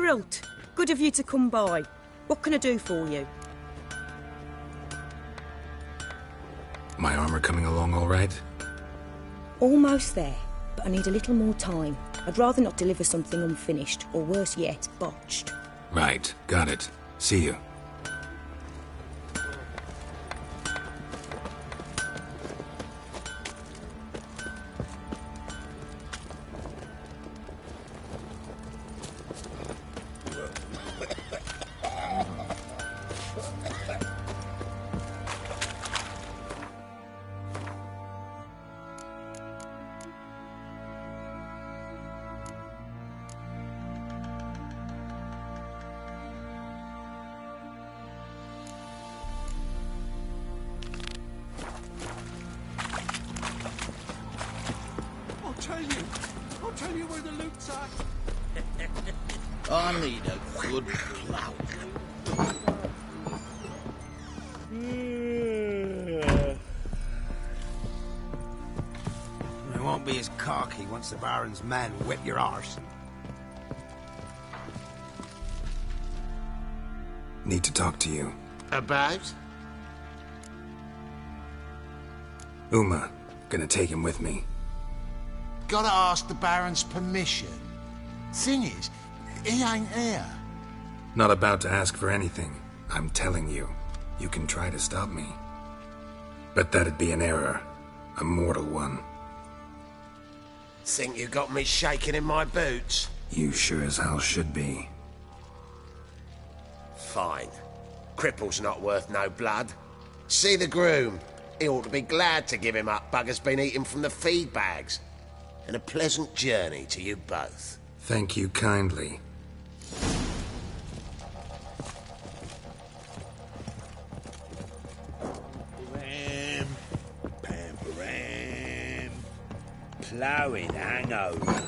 Geralt, good of you to come by. What can I do for you? My armor coming along all right? Almost there, but I need a little more time. I'd rather not deliver something unfinished, or worse yet, botched. Right, got it. See you. I'll tell you where the loot's at. I need a good plough. It won't be as cocky once the Baron's men whip your arse. Need to talk to you. About? Uma, gonna take him with me. Gotta ask the Baron's permission. Thing is, he ain't here. Not about to ask for anything. I'm telling you. You can try to stop me. But that'd be an error. A mortal one. Think you got me shaking in my boots? You sure as hell should be. Fine. Cripple's not worth no blood. See the groom. He ought to be glad to give him up. Bugger's been eating from the feed bags. And a pleasant journey to you both. Thank you kindly. Pam, ploughing hangover.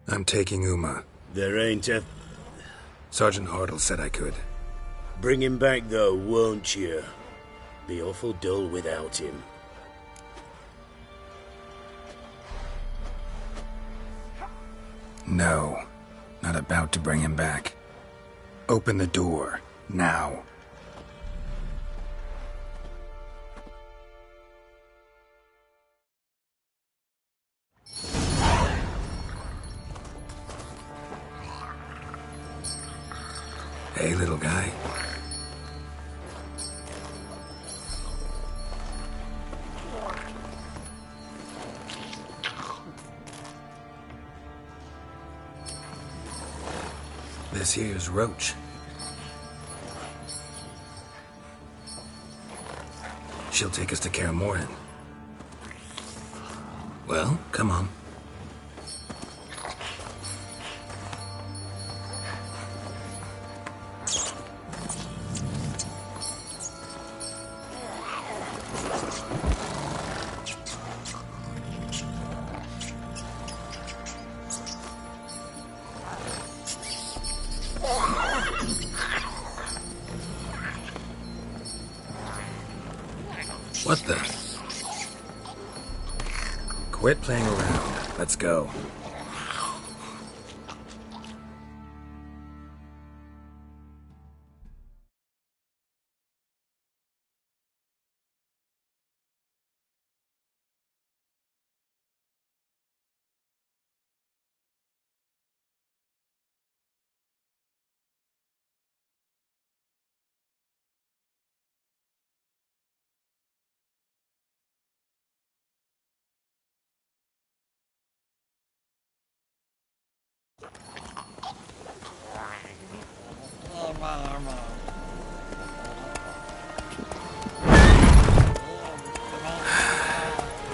I'm taking Uma. There ain't a... Sergeant Hartle said I could. Bring him back, though, won't you? Be awful dull without him. No. Not about to bring him back. Open the door. Now. Hey, little guy. This here's Roach. She'll take us to Kaer Morhen. Well, come on. What the? Quit playing around. Let's go.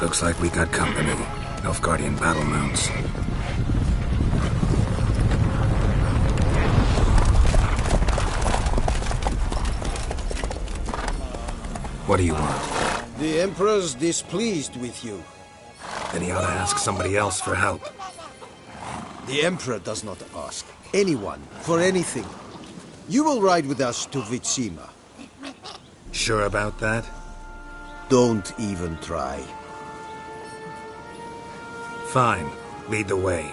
Looks like we got company. Nilfgaardian battle mounts. What do you want? The Emperor's displeased with you. Then he ought to ask somebody else for help. The Emperor does not ask anyone for anything. You will ride with us to Vitsima. Sure about that? Don't even try. Fine. Lead the way.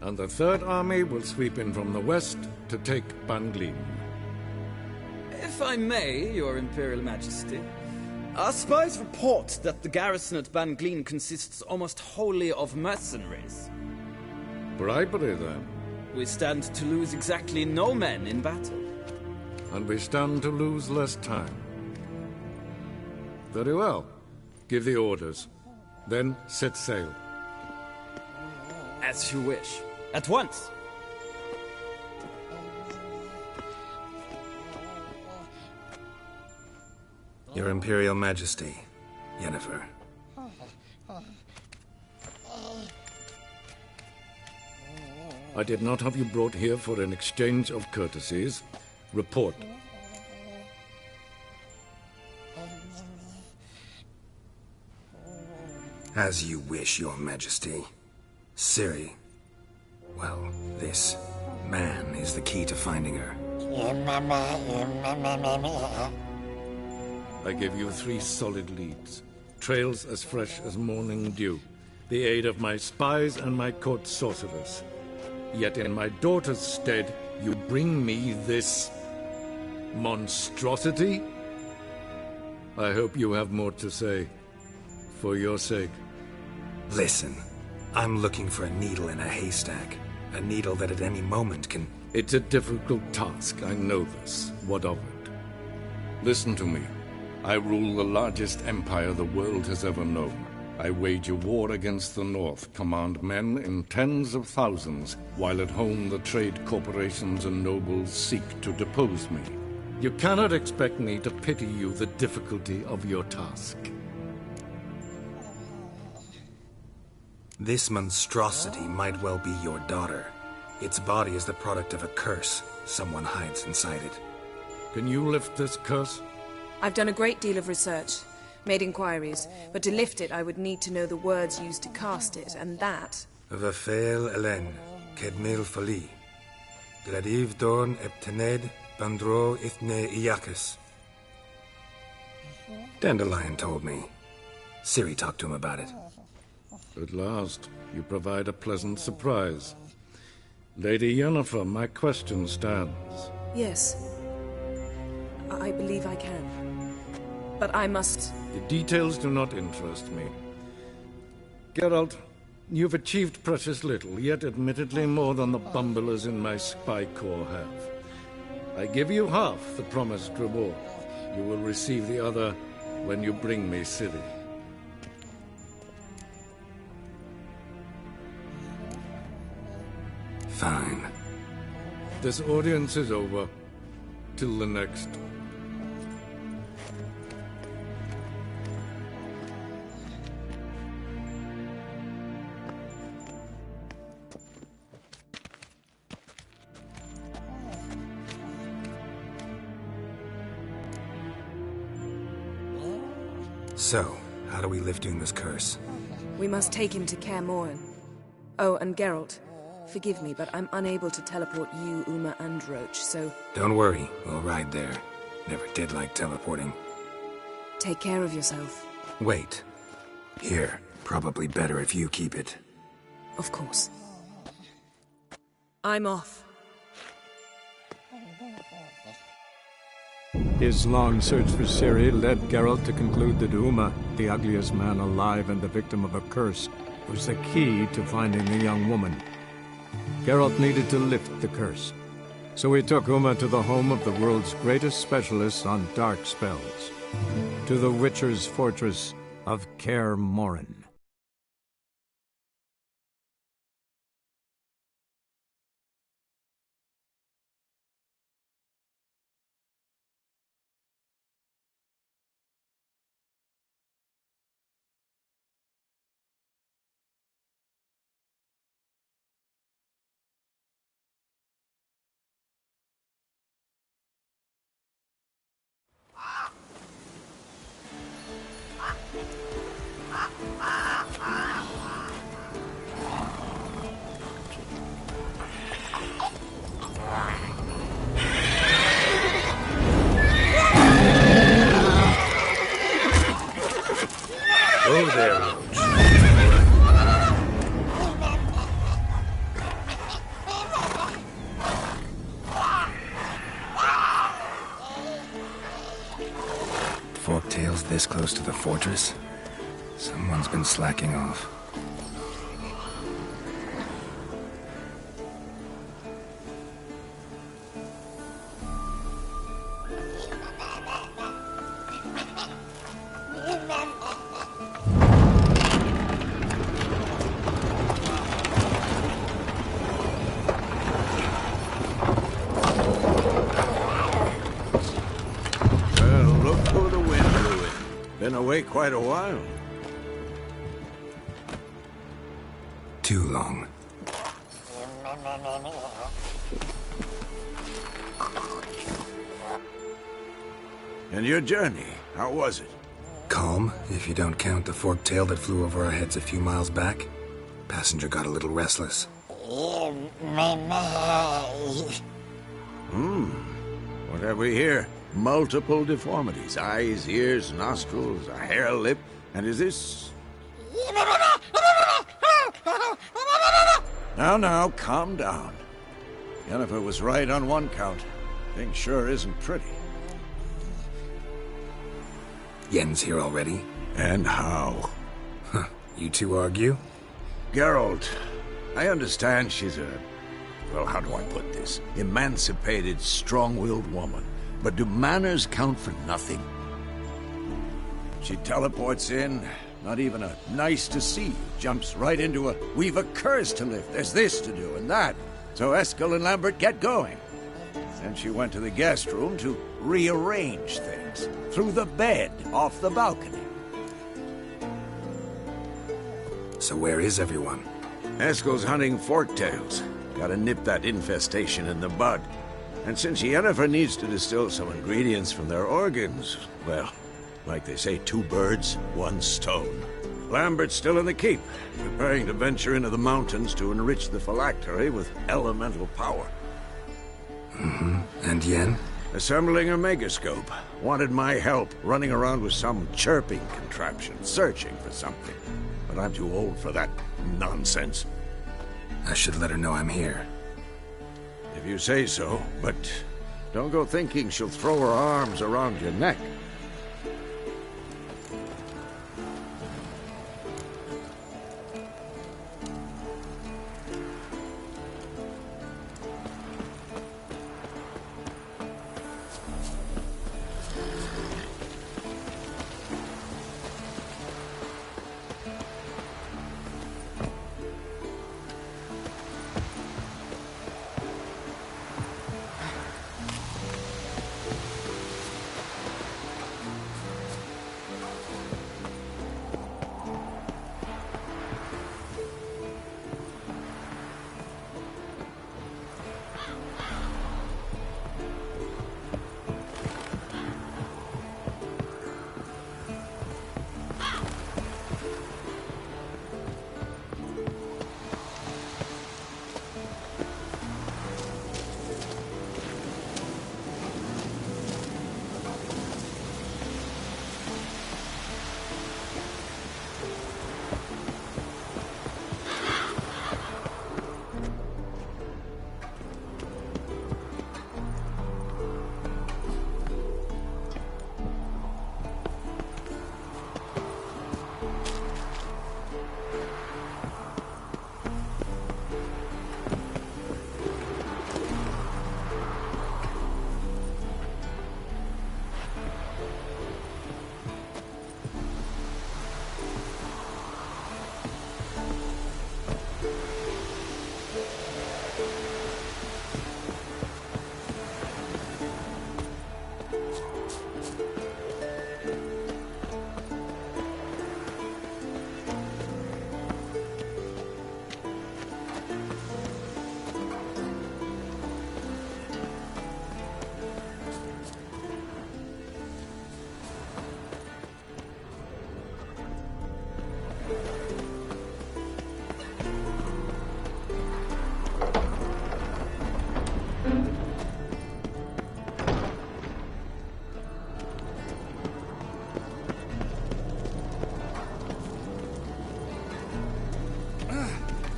And the Third Army will sweep in from the west to take Banglin. If I may, Your Imperial Majesty, our spies report that the garrison at Banglin consists almost wholly of mercenaries. Bribery, then. We stand to lose exactly no men in battle. And we stand to lose less time. Very well. Give the orders. Then set sail. As you wish. At once! Your Imperial Majesty, Yennefer. I did not have you brought here for an exchange of courtesies. Report. As you wish, Your Majesty. Ciri. Well, this man is the key to finding her. I give you 3 solid leads. Trails as fresh as morning dew. The aid of my spies and my court sorcerers. Yet in my daughter's stead, you bring me this monstrosity? I hope you have more to say. For your sake. Listen, I'm looking for a needle in a haystack. A needle that at any moment can... It's a difficult task, I know this. What of it? Listen to me. I rule the largest empire the world has ever known. I wage a war against the North, command men in tens of thousands, while at home the trade corporations and nobles seek to depose me. You cannot expect me to pity you the difficulty of your task. This monstrosity might well be your daughter. Its body is the product of a curse someone hides inside it. Can you lift this curse? I've done a great deal of research, made inquiries, but to lift it I would need to know the words used to cast it, and that... Vafel Elen, Kedmil Fali, Gladiv Dorn Eptened, Bandro Ithne Iakis. Dandelion told me. Ciri talked to him about it. At last, you provide a pleasant surprise. Lady Yennefer, my question stands. Yes. I believe I can. But I must... The details do not interest me. Geralt, you've achieved precious little, yet admittedly more than the bumblers in my spy corps have. I give you half the promised reward. You will receive the other when you bring me Ciri. Fine. This audience is over. Till the next. So, how do we lift Uma's curse? We must take him to Kaer Morhen. Oh, and Geralt, forgive me, but I'm unable to teleport you, Uma, and Roach, so... Don't worry, we'll ride there. Never did like teleporting. Take care of yourself. Wait. Here, probably better if you keep it. Of course. I'm off. His long search for Ciri led Geralt to conclude that Uma, the ugliest man alive and the victim of a curse, was the key to finding the young woman. Geralt needed to lift the curse. So we took Uma to the home of the world's greatest specialists on dark spells, to the Witcher's fortress of Kaer Morhen. Oh, there, Roach. Forktail's this close to the fortress? Someone's been slacking off. Been away quite a while. Too long. And your journey, how was it? Calm, if you don't count the forktail that flew over our heads a few miles back. Passenger got a little restless. What have we here? Multiple deformities. Eyes, ears, nostrils, a hair lip. And is this... Now, calm down. Yennefer was right on one count. Thing sure isn't pretty. Yen's here already? And how? Huh. You two argue? Geralt, I understand she's a... Well, how do I put this? Emancipated, strong-willed woman. But do manners count for nothing? She teleports in, not even a nice to see you, jumps right into a we've a curse to lift, there's this to do and that. So Eskel and Lambert get going. Then she went to the guest room to rearrange things. Through the bed, off the balcony. So where is everyone? Eskel's hunting forktails. Gotta nip that infestation in the bud. And since Yennefer needs to distill some ingredients from their organs, well, like they say, 2 birds, 1 stone. Lambert's still in the keep, preparing to venture into the mountains to enrich the phylactery with elemental power. And Yen? Assembling a megascope. Wanted my help running around with some chirping contraption, searching for something. But I'm too old for that nonsense. I should let her know I'm here. If you say so, but don't go thinking she'll throw her arms around your neck.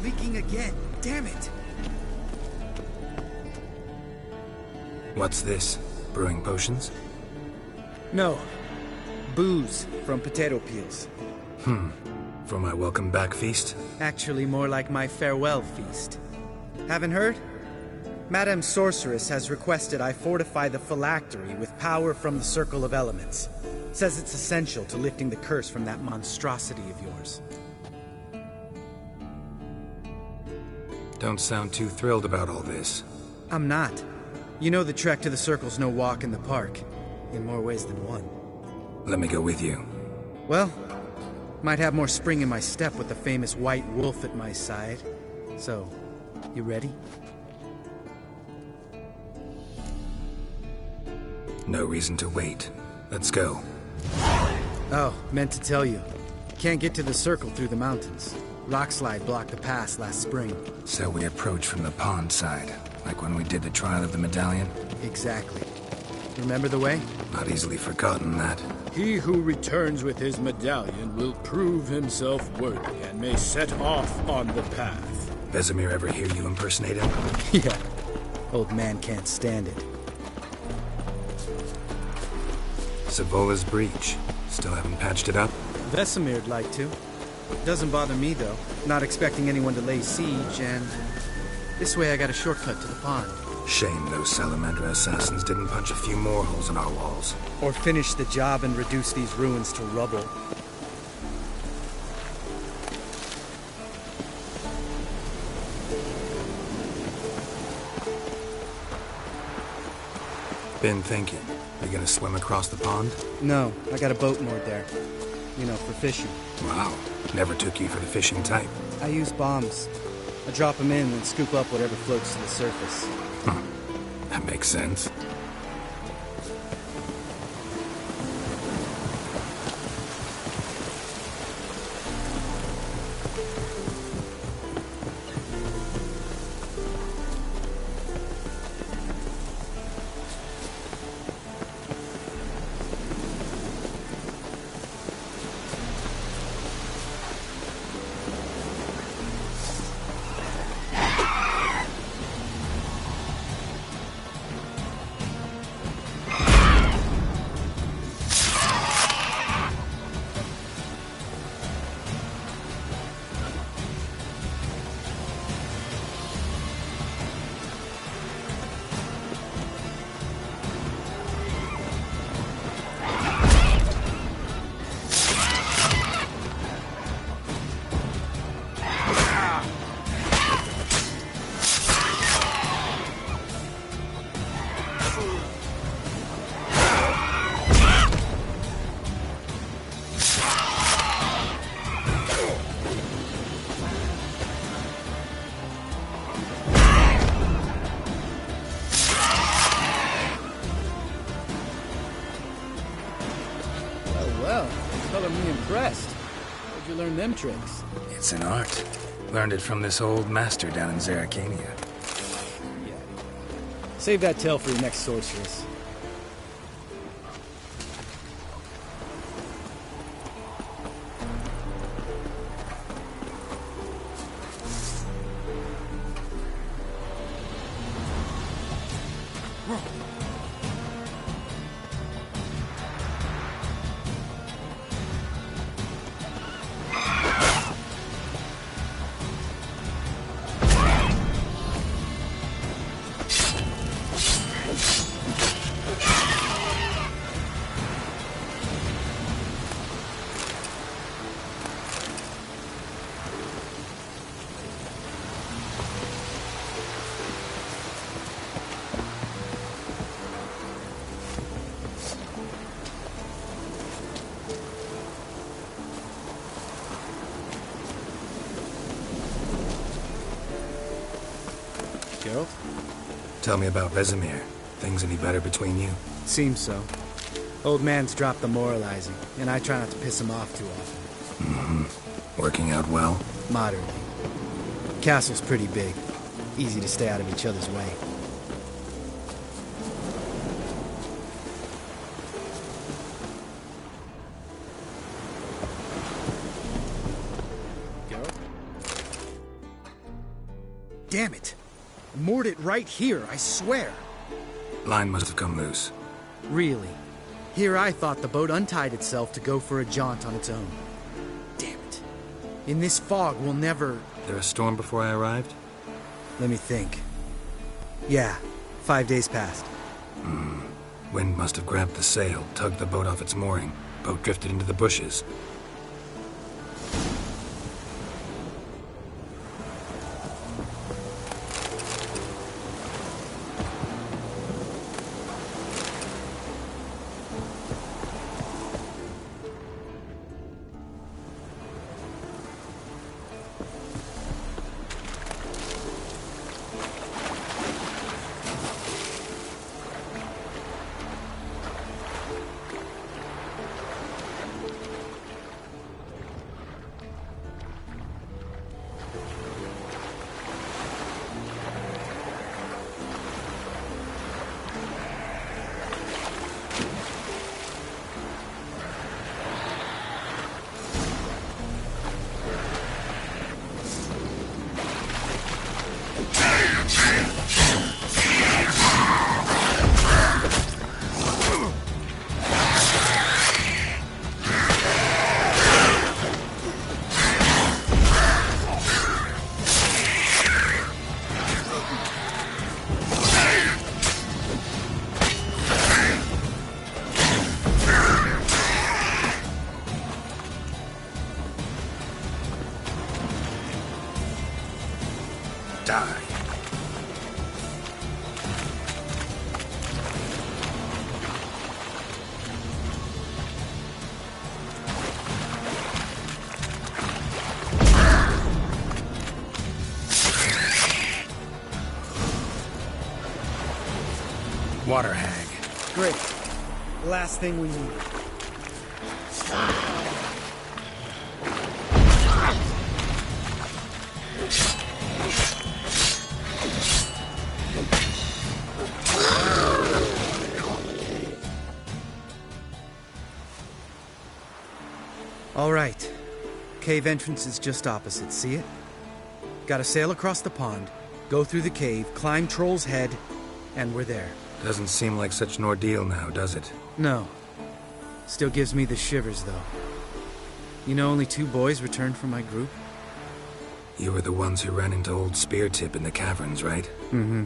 leaking again. Damn it! What's this? Brewing potions? No. Booze from potato peels. For my welcome back feast? Actually, more like my farewell feast. Haven't heard? Madame Sorceress has requested I fortify the phylactery with power from the Circle of Elements. Says it's essential to lifting the curse from that monstrosity of yours. Don't sound too thrilled about all this. I'm not. You know the trek to the Circle's no walk in the park. In more ways than one. Let me go with you. Well, might have more spring in my step with the famous white wolf at my side. So, you ready? No reason to wait. Let's go. Oh, meant to tell you. Can't get to the Circle through the mountains. Rockslide blocked the pass last spring. So we approach from the pond side, like when we did the trial of the medallion? Exactly. Remember the way? Not easily forgotten, that. He who returns with his medallion will prove himself worthy and may set off on the path. Vesemir ever hear you impersonate him? Yeah. Old man can't stand it. Savola's breach. Still haven't patched it up? Vesemir'd like to. Doesn't bother me, though. Not expecting anyone to lay siege, and... this way I got a shortcut to the pond. Shame those Salamandra assassins didn't punch a few more holes in our walls. Or finish the job and reduce these ruins to rubble. Been thinking. You gonna swim across the pond? No, I got a boat moored there. You know, for fishing. Wow. Never took you for the fishing type. I use bombs. I drop them in and scoop up whatever floats to the surface. That makes sense. Impressed. Where'd you learn them tricks? It's an art. Learned it from this old master down in Zerrikania. Yeah. Save that tale for your next sorceress. Geralt? Tell me about Vesemir. Things any better between you? Seems so. Old man's dropped the moralizing, and I try not to piss him off too often. Mm-hmm. Working out well? Moderately. Castle's pretty big. Easy to stay out of each other's way. Damn it. I moored it right here, I swear. Line must have come loose. Really? Here I thought the boat untied itself to go for a jaunt on its own. Damn it. In this fog, we'll never... There a storm before I arrived? Let me think. Yeah, 5 days passed. Wind must have grabbed the sail, tugged the boat off its mooring. Boat drifted into the bushes. Die. Water hag. Great. Last thing we need. All right. Cave entrance is just opposite, see it? Gotta sail across the pond, go through the cave, climb Troll's Head, and we're there. Doesn't seem like such an ordeal now, does it? No. Still gives me the shivers, though. You know only 2 boys returned from my group? You were the ones who ran into old Speartip in the caverns, right? Mm-hmm.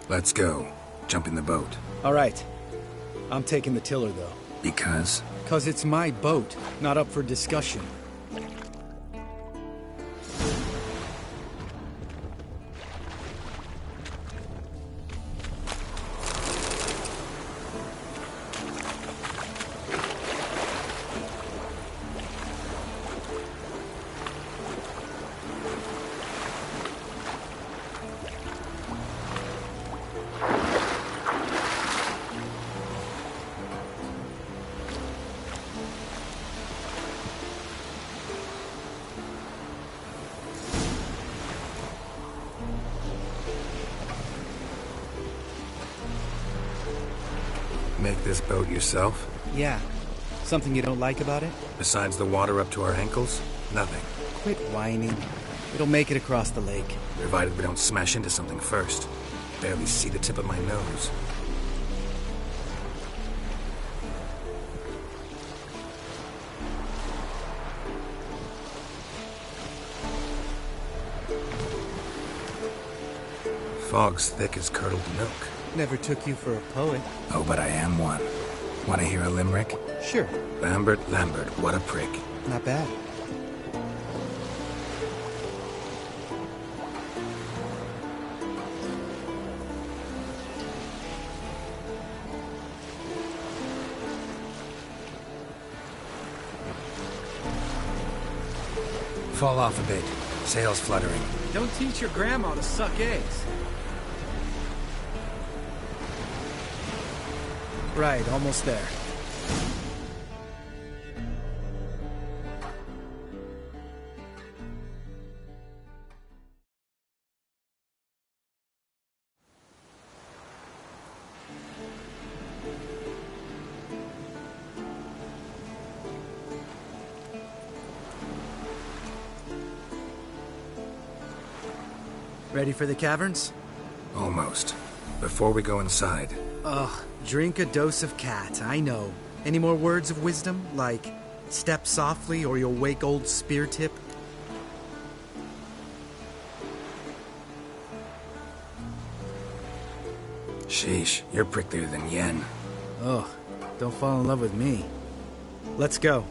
Let's go. Jump in the boat. All right. I'm taking the tiller, though. Because? 'Cause it's my boat, not up for discussion. Make this boat yourself? Yeah. Something you don't like about it? Besides the water up to our ankles? Nothing. Quit whining. It'll make it across the lake. Provided we don't smash into something first. Barely see the tip of my nose. Fog's thick as curdled milk. Never took you for a poet. Oh, but I am one. Want to hear a limerick? Sure. Lambert, what a prick. Not bad. Fall off a bit. Sails fluttering. Don't teach your grandma to suck eggs. Right, almost there. Ready for the caverns? Almost. Before we go inside... Ugh, drink a dose of cat, I know. Any more words of wisdom, like, step softly or you'll wake old Spear Tip? Sheesh, you're pricklier than Yen. Ugh, don't fall in love with me. Let's go.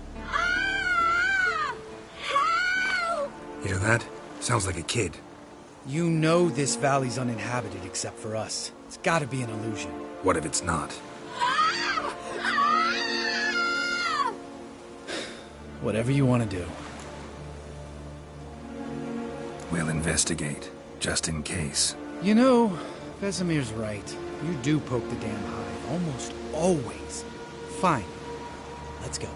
Hear that? Sounds like a kid. You know this valley's uninhabited except for us. It's gotta be an illusion. What if it's not? Whatever you want to do. We'll investigate, just in case. You know, Vesemir's right. You do poke the damn hive, almost always. Fine. Let's go.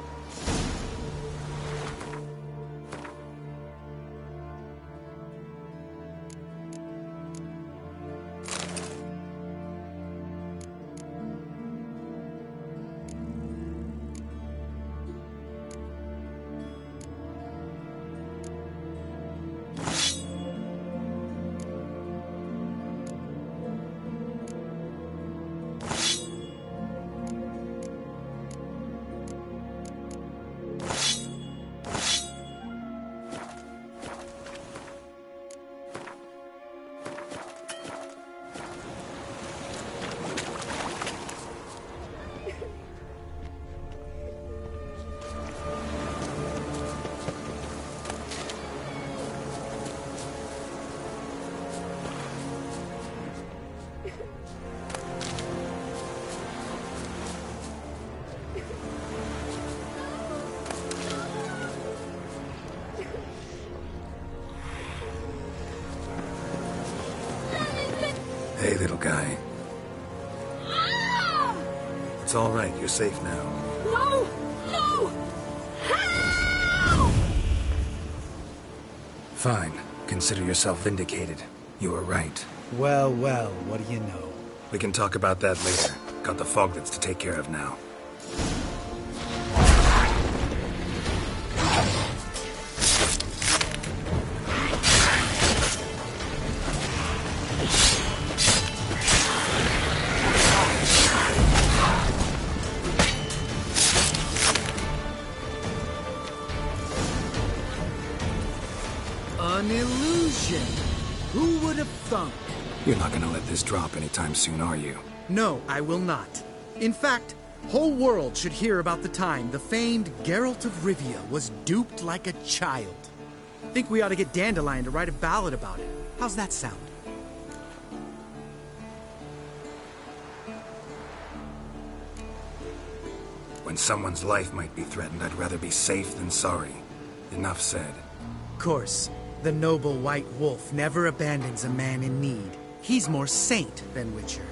Hey, little guy. It's all right. You're safe now. No! No! Help! Fine. Consider yourself vindicated. You were right. Well, well, what do you know? We can talk about that later. Got the foglets to take care of now. An illusion! Who would have thunk? You're not gonna let this drop anytime soon, are you? No, I will not. In fact, whole world should hear about the time the famed Geralt of Rivia was duped like a child. Think we ought to get Dandelion to write a ballad about it. How's that sound? When someone's life might be threatened, I'd rather be safe than sorry. Enough said. Of course, the noble white wolf never abandons a man in need. He's more saint than Witcher.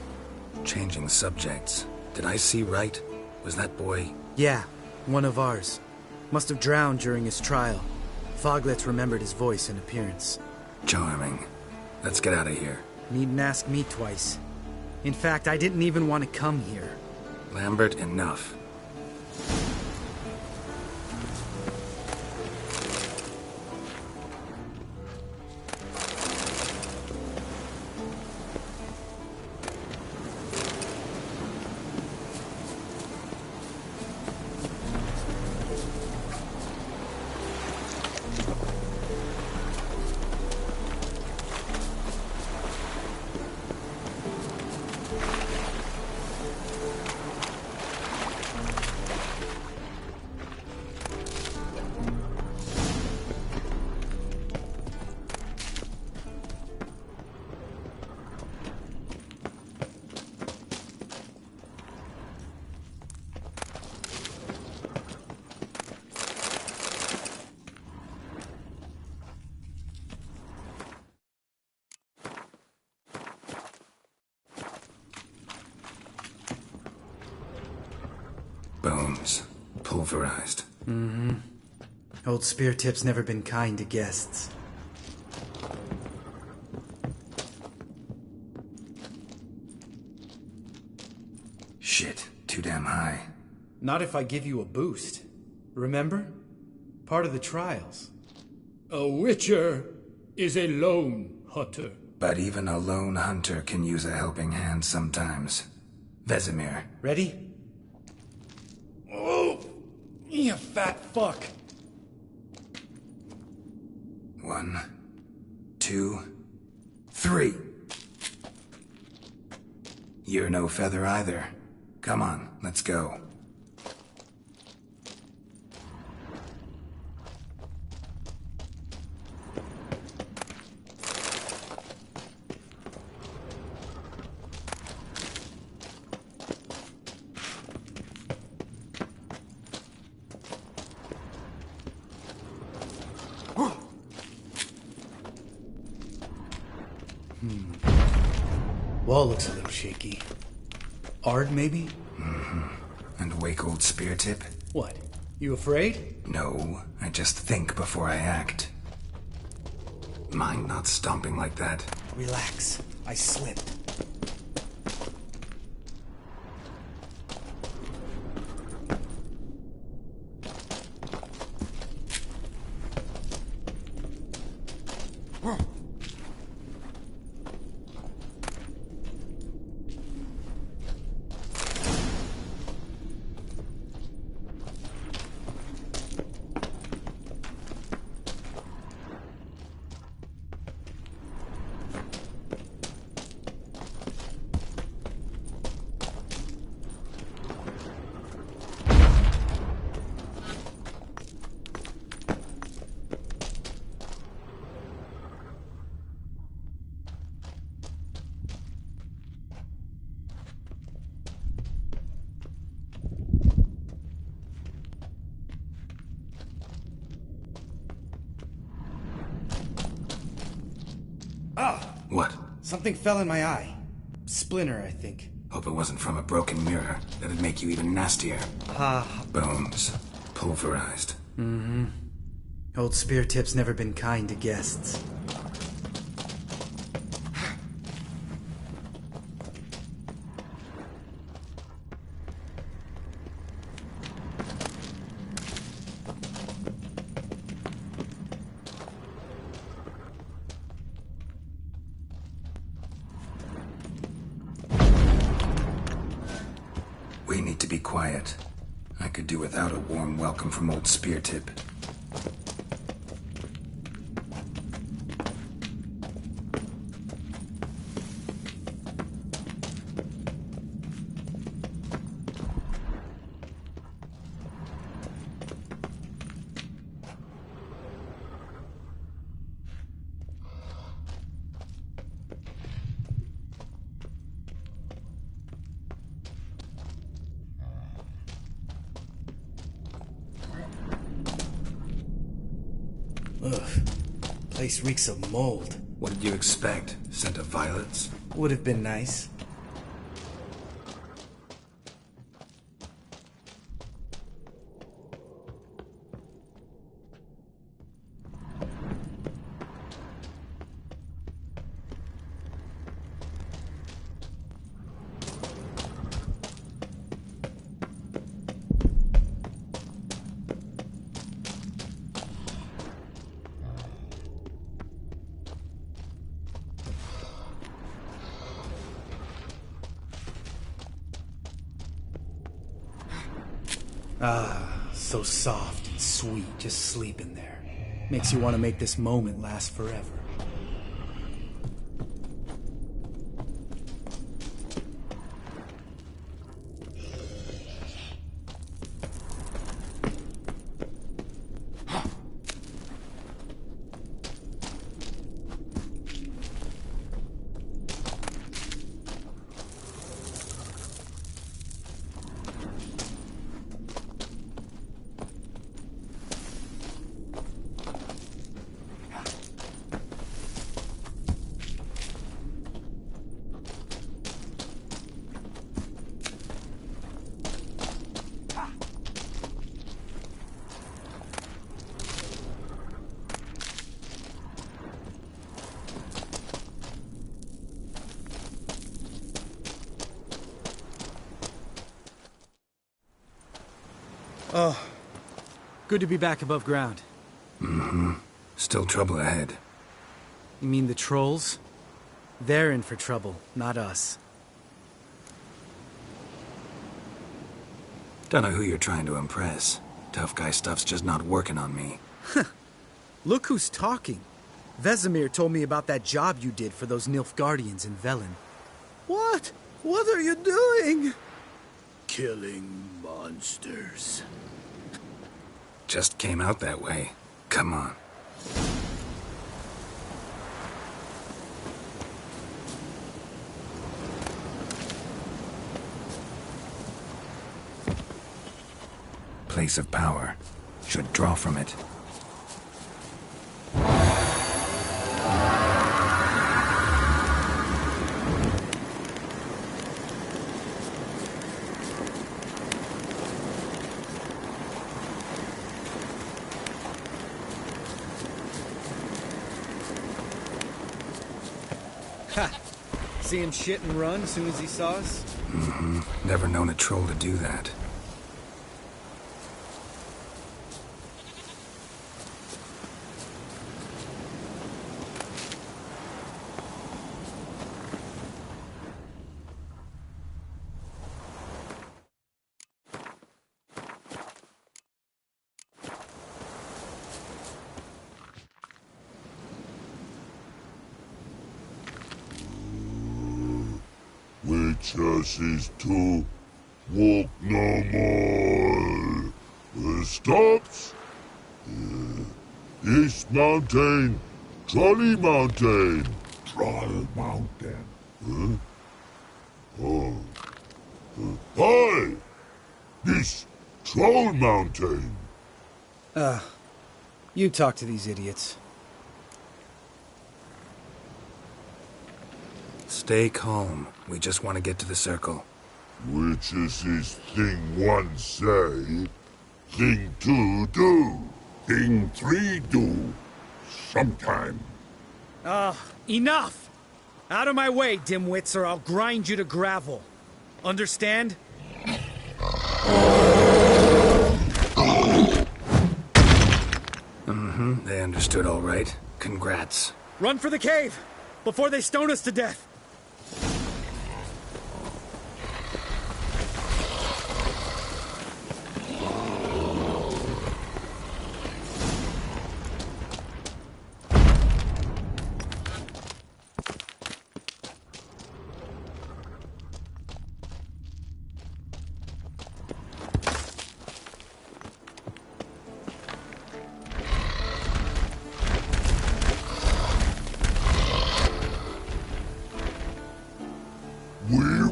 Changing subjects. Did I see right? Was that boy... Yeah, one of ours. Must have drowned during his trial. Foglets remembered his voice and appearance. Charming. Let's get out of here. Needn't ask me twice. In fact, I didn't even want to come here. Lambert, enough. Bones. Pulverized. Mm-hmm. Old Spear Tip's never been kind to guests. Shit. Too damn high. Not if I give you a boost. Remember? Part of the trials. A witcher is a lone hunter. But even a lone hunter can use a helping hand sometimes. Vesemir. Ready? Oh, you fat fuck. 1, 2, 3. You're no feather either. Come on, let's go. Wall looks a little shaky. Ard, maybe? And wake old spear tip? What? You afraid? No, I just think before I act. Mind not stomping like that. Relax. I slipped. What? Something fell in my eye. Splinter, I think. Hope it wasn't from a broken mirror. That'd make you even nastier. Bones. Pulverized. Old Spear Tip's never been kind to guests. We need to be quiet. I could do without a warm welcome from old Spear Tip. Ugh. Place reeks of mold. What did you expect? Scent of violets? Would have been nice. Ah, so soft and sweet, just sleeping there. Makes you want to make this moment last forever. Oh, good to be back above ground. Still trouble ahead. You mean the trolls? They're in for trouble, not us. Don't know who you're trying to impress. Tough guy stuff's just not working on me. Look who's talking. Vesemir told me about that job you did for those Nilfgaardians in Velen. What? What are you doing? Killing monsters. Just came out that way. Come on. Place of power. Should draw from it. Ha! See him shit and run as soon as he saw us? Mm-hmm. Never known a troll to do that. Witches is to walk no more. Stops? East Mountain, Trolley Mountain. Troll Mountain. Huh? Oh. Hi! This Troll Mountain. You talk to these idiots. Stay calm. We just want to get to the circle. Witches is thing one say, thing two do, thing three do, sometime. Enough! Out of my way, dimwits, or I'll grind you to gravel. Understand? Mm-hmm. They understood all right. Congrats. Run for the cave! Before they stone us to death!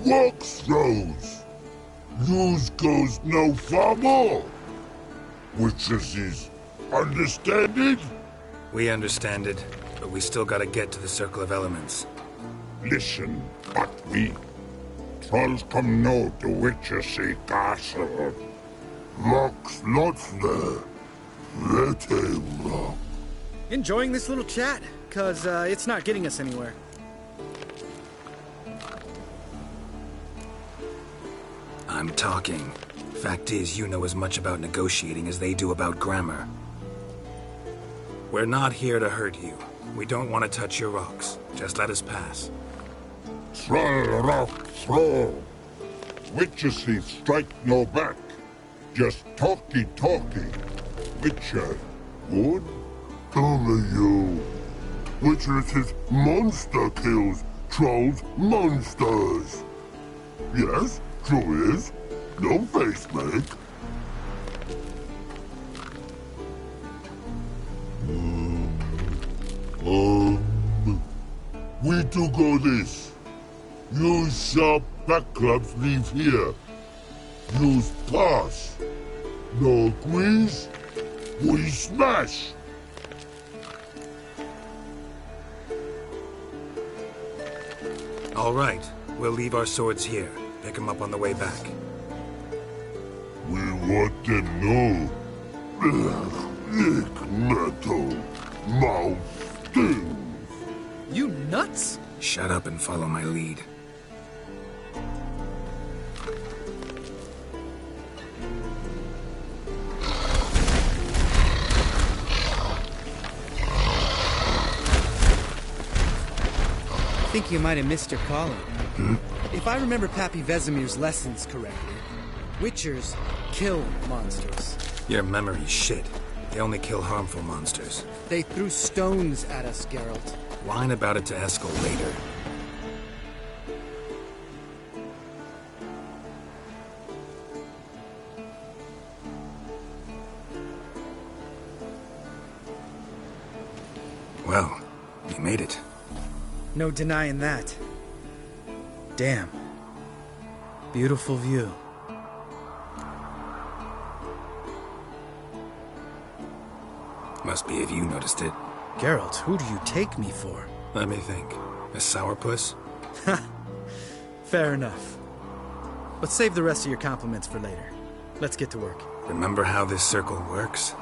Walk throws. Yous goes no far more. Witches is understand it? We understand it, but we still gotta get to the Circle of Elements. Listen, but we trolls come no to Witchessy Castle. Rocks lots there. Very rock. Enjoying this little chat, cause it's not getting us anywhere. I'm talking. Fact is, you know as much about negotiating as they do about grammar. We're not here to hurt you. We don't want to touch your rocks. Just let us pass. Troll rock throw. Witchessy strike no back. Just talky. Witcher, good? Only you. Witchess's monster kills trolls monsters. Yes? True is. No face make. We do go this. Use sharp back clubs leave here. Use pass. No agrees. We smash. All right. We'll leave our swords here. Pick them up on the way back. We want to know. Nick metal. Mouth stings. You nuts? Shut up and follow my lead. think you might have missed your calling. If I remember Pappy Vesemir's lessons correctly, Witchers kill monsters. Your memory's shit. They only kill harmful monsters. They threw stones at us, Geralt. Whine about it to Eskel later. Well, you made it. No denying that. Damn. Beautiful view. Must be if you noticed it. Geralt, who do you take me for? Let me think. A sourpuss? Fair enough. But save the rest of your compliments for later. Let's get to work. Remember how this circle works?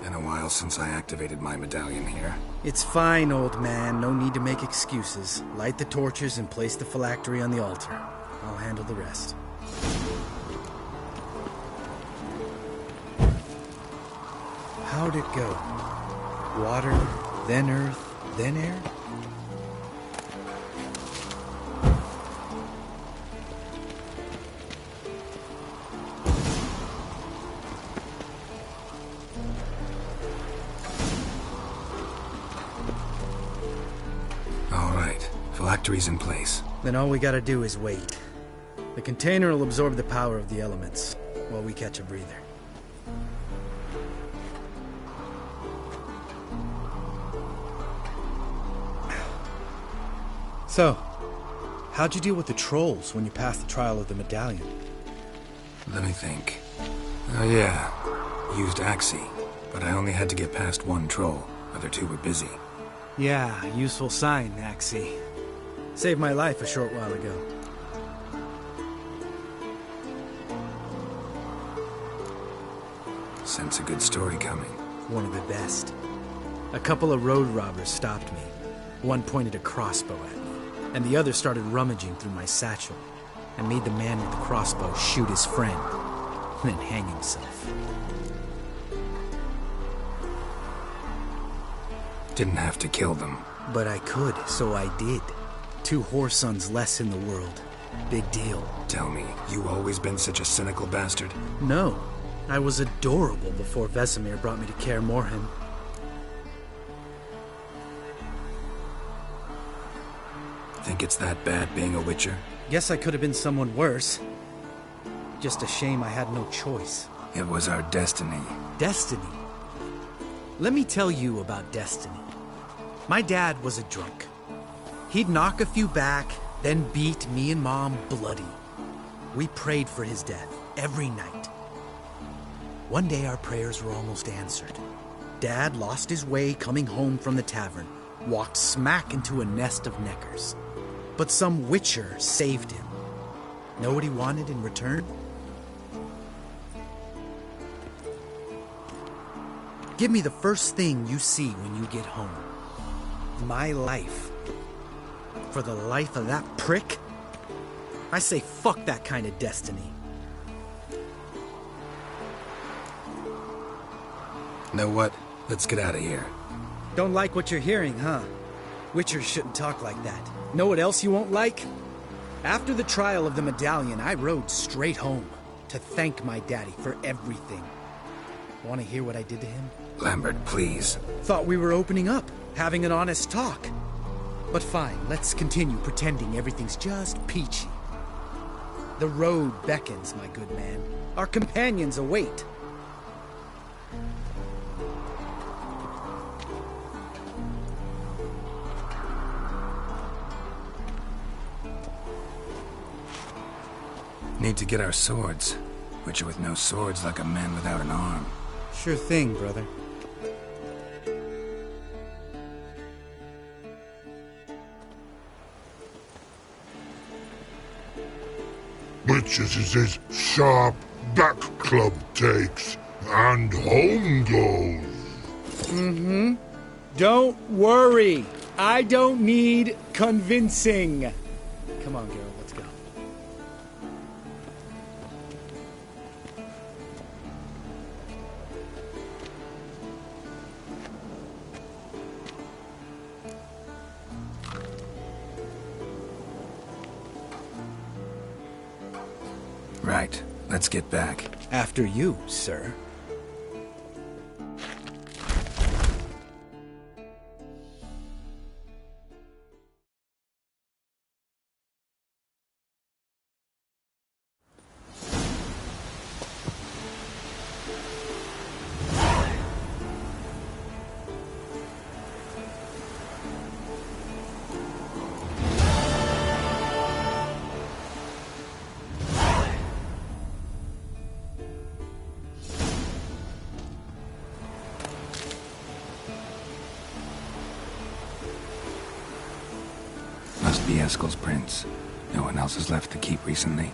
Been a while since I activated my medallion here. It's fine, old man. No need to make excuses. Light the torches and place the phylactery on the altar. I'll handle the rest. How'd it go? Water, then earth, then air? All right, phylactery's in place. Then all we gotta do is wait. The container will absorb the power of the elements while we catch a breather. So, how'd you deal with the trolls when you passed the trial of the medallion? Let me think. Oh yeah, used Axie, but I only had to get past one troll. Other two were busy. Yeah, useful sign, Axie. Saved my life a short while ago. Sense a good story coming. One of the best. A couple of road robbers stopped me. One pointed a crossbow at me, and the other started rummaging through my satchel. I made the man with the crossbow shoot his friend, then hang himself. Didn't have to kill them. But I could, so I did. 2 whoresons less in the world. Big deal. Tell me, you always been such a cynical bastard? No. I was adorable before Vesemir brought me to Kaer Morhen. Think it's that bad being a Witcher? Guess I could have been someone worse. Just a shame I had no choice. It was our destiny. Destiny? Let me tell you about destiny. My dad was a drunk. He'd knock a few back, then beat me and Mom bloody. We prayed for his death every night. One day our prayers were almost answered. Dad lost his way coming home from the tavern, walked smack into a nest of neckers. But some Witcher saved him. Know what he wanted in return? Give me the first thing you see when you get home. My life. For the life of that prick? I say fuck that kind of destiny. Know what? Let's get out of here. Don't like what you're hearing, huh? Witchers shouldn't talk like that. Know what else you won't like? After the trial of the medallion, I rode straight home to thank my daddy for everything. Want to hear what I did to him? Lambert, please. Thought we were opening up, having an honest talk. But fine, let's continue pretending everything's just peachy. The road beckons, my good man. Our companions await. Need to get our swords. Witcher with no swords like a man without an arm. Sure thing, brother. Witches is his sharp back club takes, and home goes. Mm-hmm. Don't worry. I don't need convincing. Come on, Geralt, let's go. Right. Let's get back. After you, sir. Must be Eskel's prints. No one else has left to keep recently.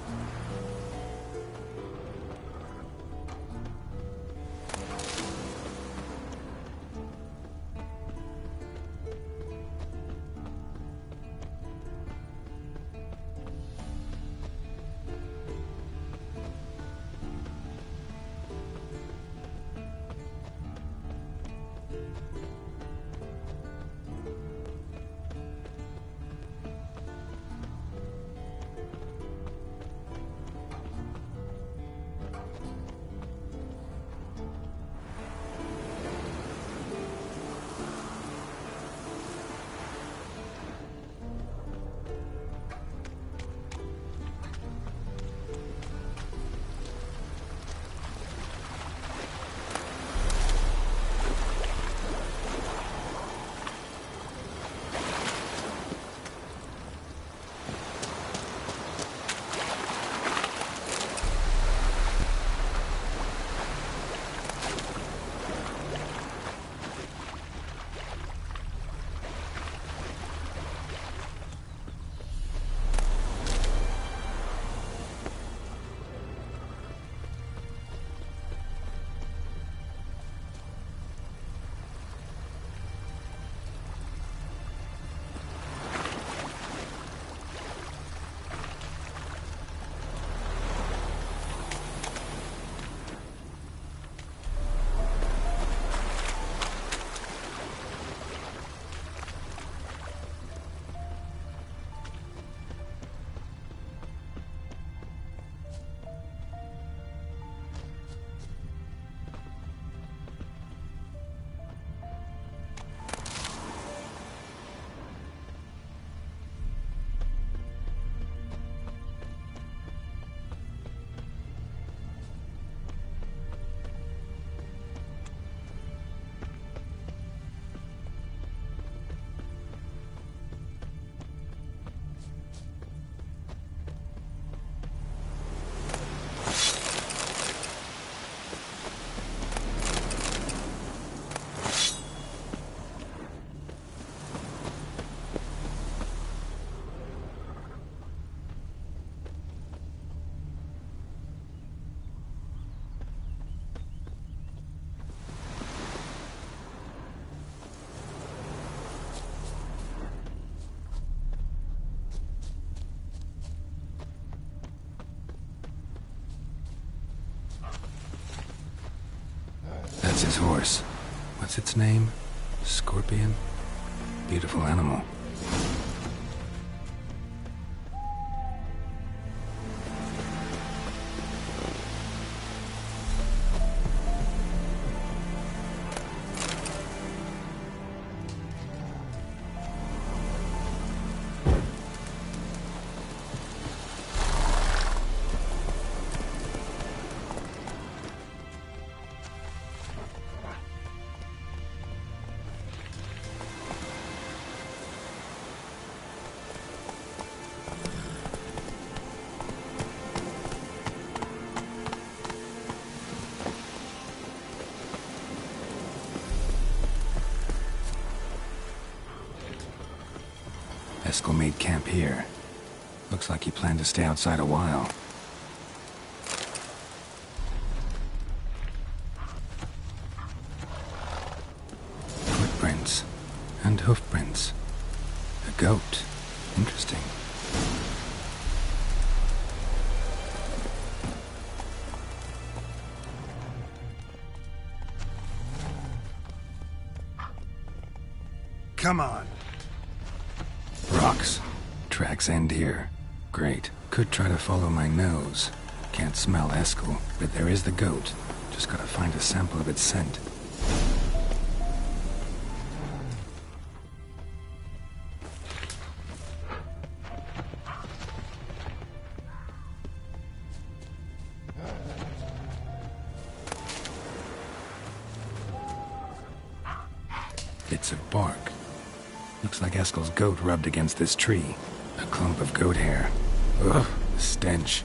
That's his horse. What's its name? Scorpion? Beautiful animal. Eskel made camp here. Looks like he planned to stay outside a while. Footprints and hoofprints. A goat. Interesting. Come on. Rocks. Tracks end here. Great. Could try to follow my nose. Can't smell Eskel, but there is the goat. Just gotta find a sample of its scent. Bits of bark. Looks like Eskel's goat rubbed against this tree. A clump of goat hair. Ugh, the stench.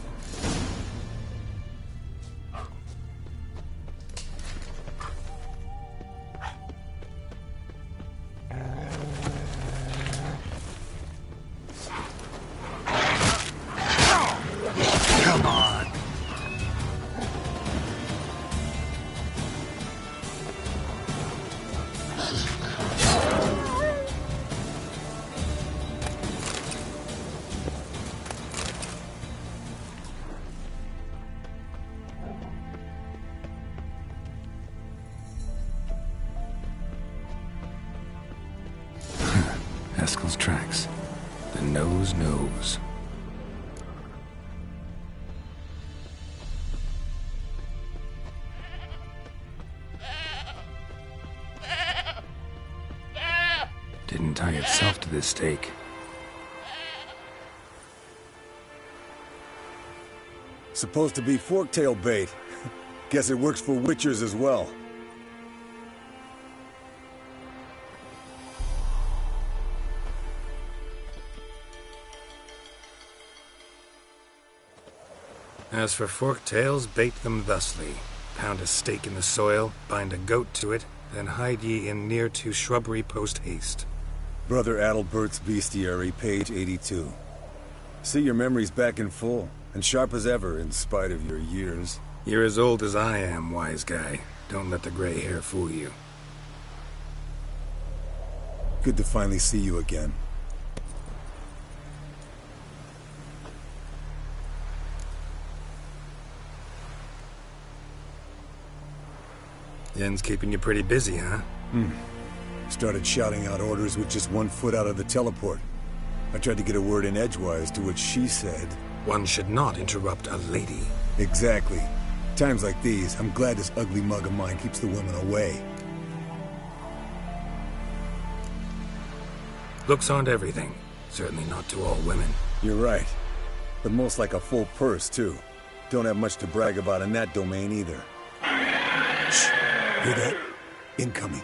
Come on. Eskel's tracks. The nose knows. Didn't tie itself to this stake. Supposed to be forktail bait. Guess it works for witchers as well. As for forktails, bait them thusly. Pound a stake in the soil, bind a goat to it, then hide ye in near to shrubbery post haste. Brother Adalbert's Bestiary, page 82. See, your memory's back in full, and sharp as ever, in spite of your years. You're as old as I am, wise guy. Don't let the gray hair fool you. Good to finally see you again. Yen's keeping you pretty busy, huh? Started shouting out orders with just 1 foot out of the teleport. I tried to get a word in edgewise, to which she said... One should not interrupt a lady. Exactly. Times like these, I'm glad this ugly mug of mine keeps the women away. Looks aren't everything. Certainly not to all women. You're right. But most like a full purse, too. Don't have much to brag about in that domain, either. Shh. Hear that? Incoming.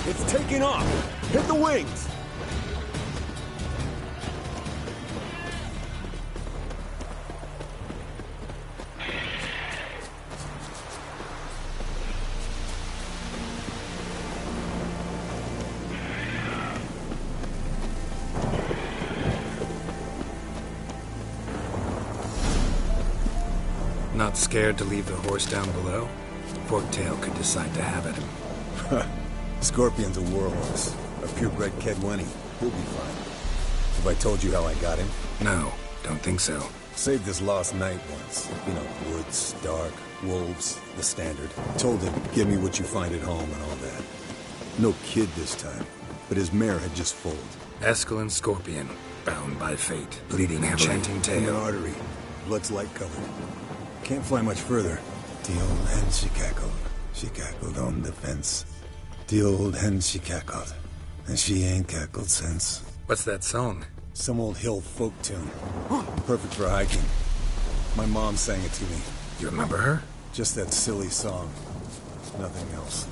It's taking off! Hit the wings! Not scared to leave the horse down below? Forktail could decide to have at him. Scorpion's a warhorse. A purebred Kedwenny. He'll be fine. Have I told you how I got him? No, don't think so. Saved this lost knight once. You know, woods, dark, wolves, the standard. Told him, give me what you find at home and all that. No kid this time, but his mare had just foaled. Eskel and Scorpion, bound by fate, bleeding heavily, chanting In the tale. artery. Blood's light covered. Can't fly much further. The old hen, she cackled. She cackled on the fence. The old hen, she cackled. And she ain't cackled since. What's that song? Some old hill folk tune. Perfect for hiking. My mom sang it to me. You remember her? Just that silly song. Nothing else.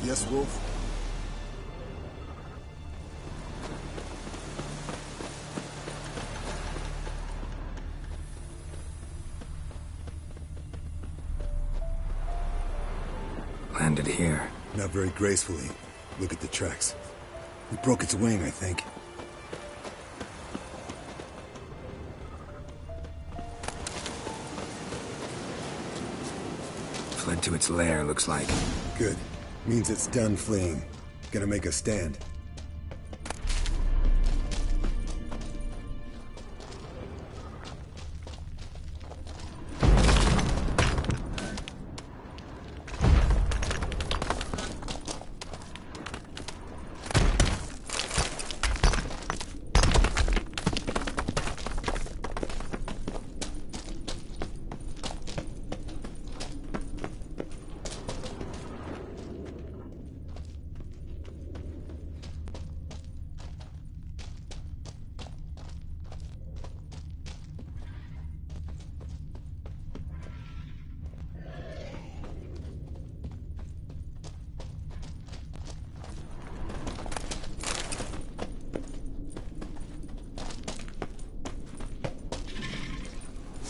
Yes, Wolf? Landed here. Not very gracefully. Look at the tracks. We broke its wing, I think. Fled to its lair, looks like. Good. Means it's done fleeing. Gonna make a stand.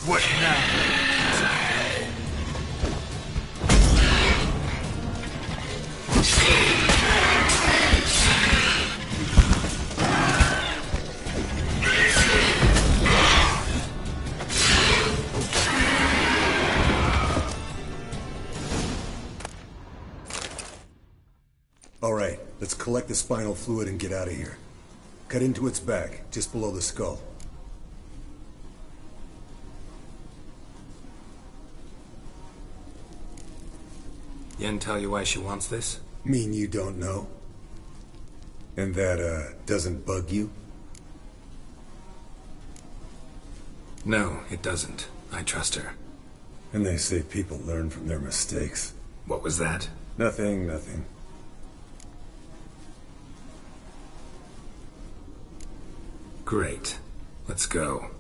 What now? All right, let's collect the spinal fluid and get out of here. Cut into its back, just below the skull. Yen tell you why she wants this? Mean you don't know? And that, doesn't bug you? No, it doesn't. I trust her. And they say people learn from their mistakes. What was that? Nothing, nothing. Great. Let's go.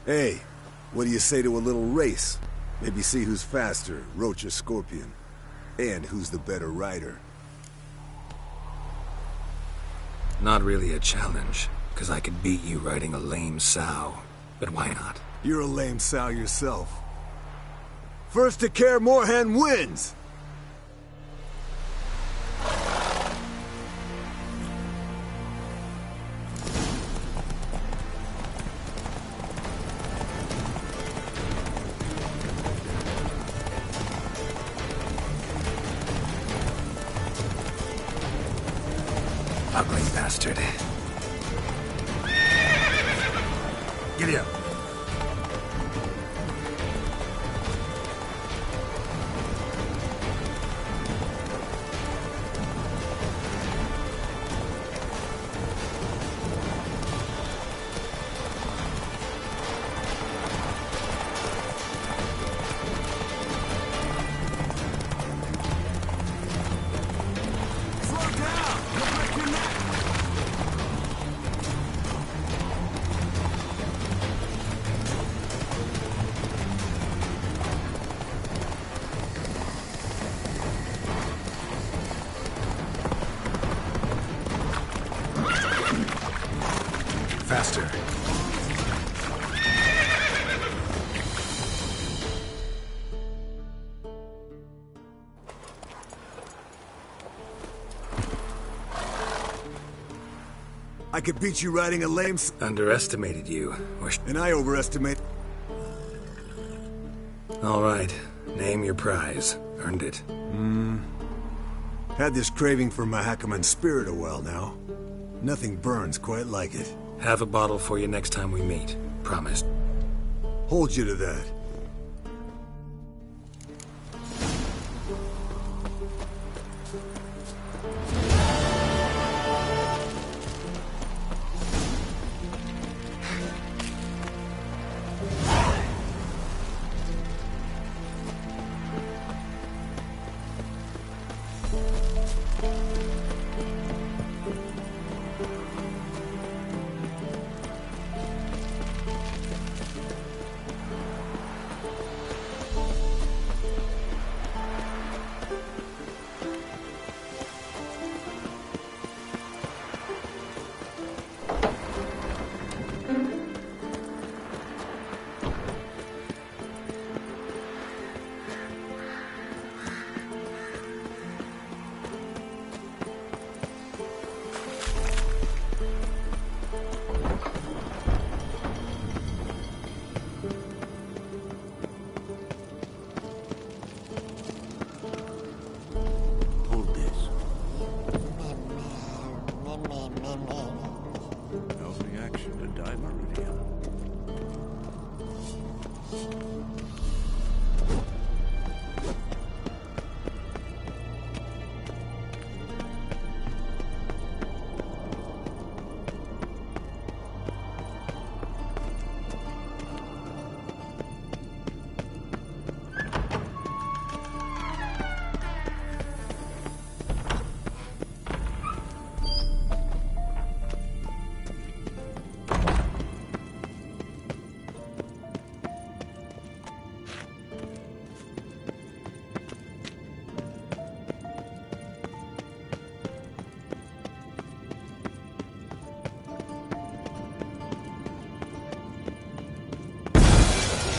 Hey, what do you say to a little race? Maybe see who's faster, Roach or Scorpion. And who's the better rider. Not really a challenge, because I could beat you riding a lame sow. But why not? You're a lame sow yourself. First to Kaer Morhen wins! Ugly bastard. Giddy up. Faster. I could beat you riding a lame Underestimated you. And I overestimate... All right. Name your prize. Earned it. Had this craving for Mahakaman spirit a while now. Nothing burns quite like it. Have a bottle for you next time we meet. Promise. Hold you to that.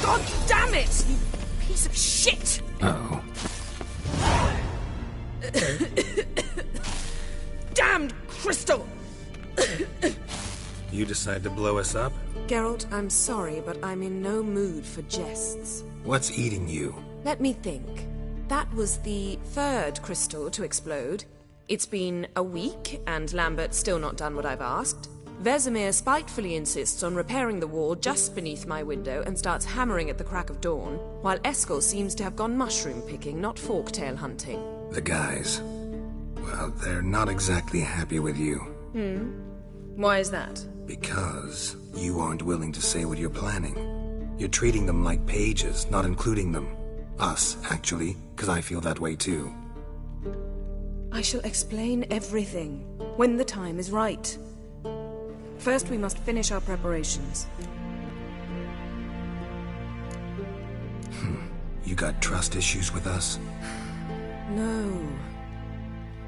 God damn it, you piece of shit! Uh-oh. Damned crystal! You decide to blow us up? Geralt, I'm sorry, but I'm in no mood for jests. What's eating you? Let me think. That was the third crystal to explode. It's been a week, and Lambert's still not done what I've asked. Vesemir spitefully insists on repairing the wall just beneath my window and starts hammering at the crack of dawn, while Eskel seems to have gone mushroom picking, not forktail hunting. The guys. Well, they're not exactly happy with you. Why is that? Because you aren't willing to say what you're planning. You're treating them like pages, not including them. Us, actually, because I feel that way too. I shall explain everything when the time is right. First, we must finish our preparations. You got trust issues with us? No.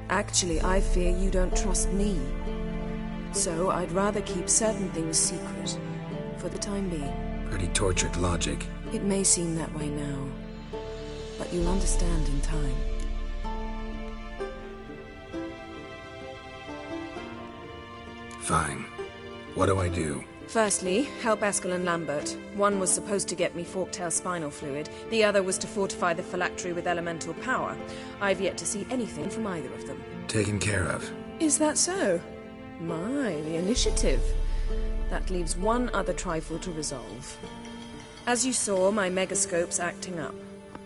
Actually, I fear you don't trust me. So I'd rather keep certain things secret, for the time being. Pretty tortured logic. It may seem that way now, but you'll understand in time. Fine. What do I do? Firstly, help Eskel and Lambert. One was supposed to get me forktail spinal fluid, the other was to fortify the phylactery with elemental power. I've yet to see anything from either of them. Taken care of. Is that so? My, the initiative. That leaves one other trifle to resolve. As you saw, my megascope's acting up,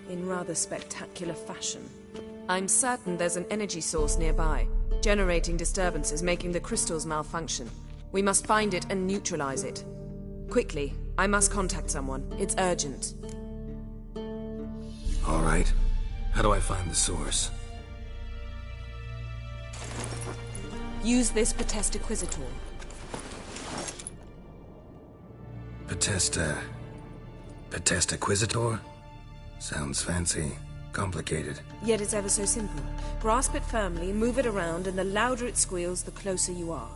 in rather spectacular fashion. I'm certain there's an energy source nearby, generating disturbances, making the crystals malfunction. We must find it and neutralize it. Quickly, I must contact someone. It's urgent. All right. How do I find the source? Use this Potestaquizator. Potestaquizator? Sounds fancy. Complicated. Yet it's ever so simple. Grasp it firmly, move it around, and the louder it squeals, the closer you are.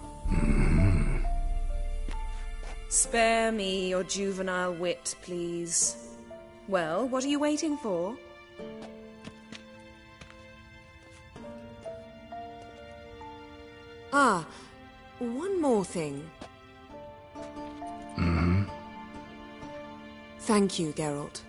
Spare me your juvenile wit, please. Well, what are you waiting for? Ah, one more thing. Thank you, Geralt.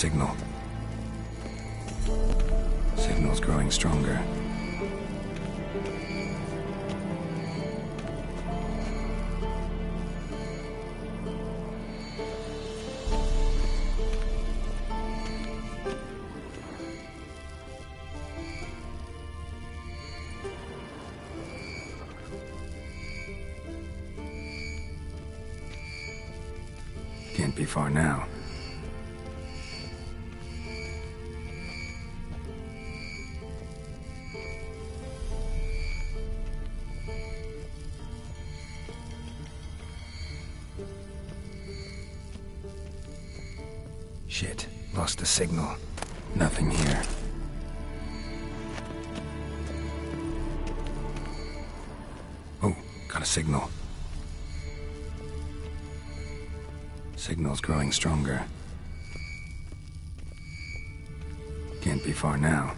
signal. Signal's growing stronger. Can't be far now. Shit, lost the signal. Nothing here. Oh, got a signal. Signal's growing stronger. Can't be far now.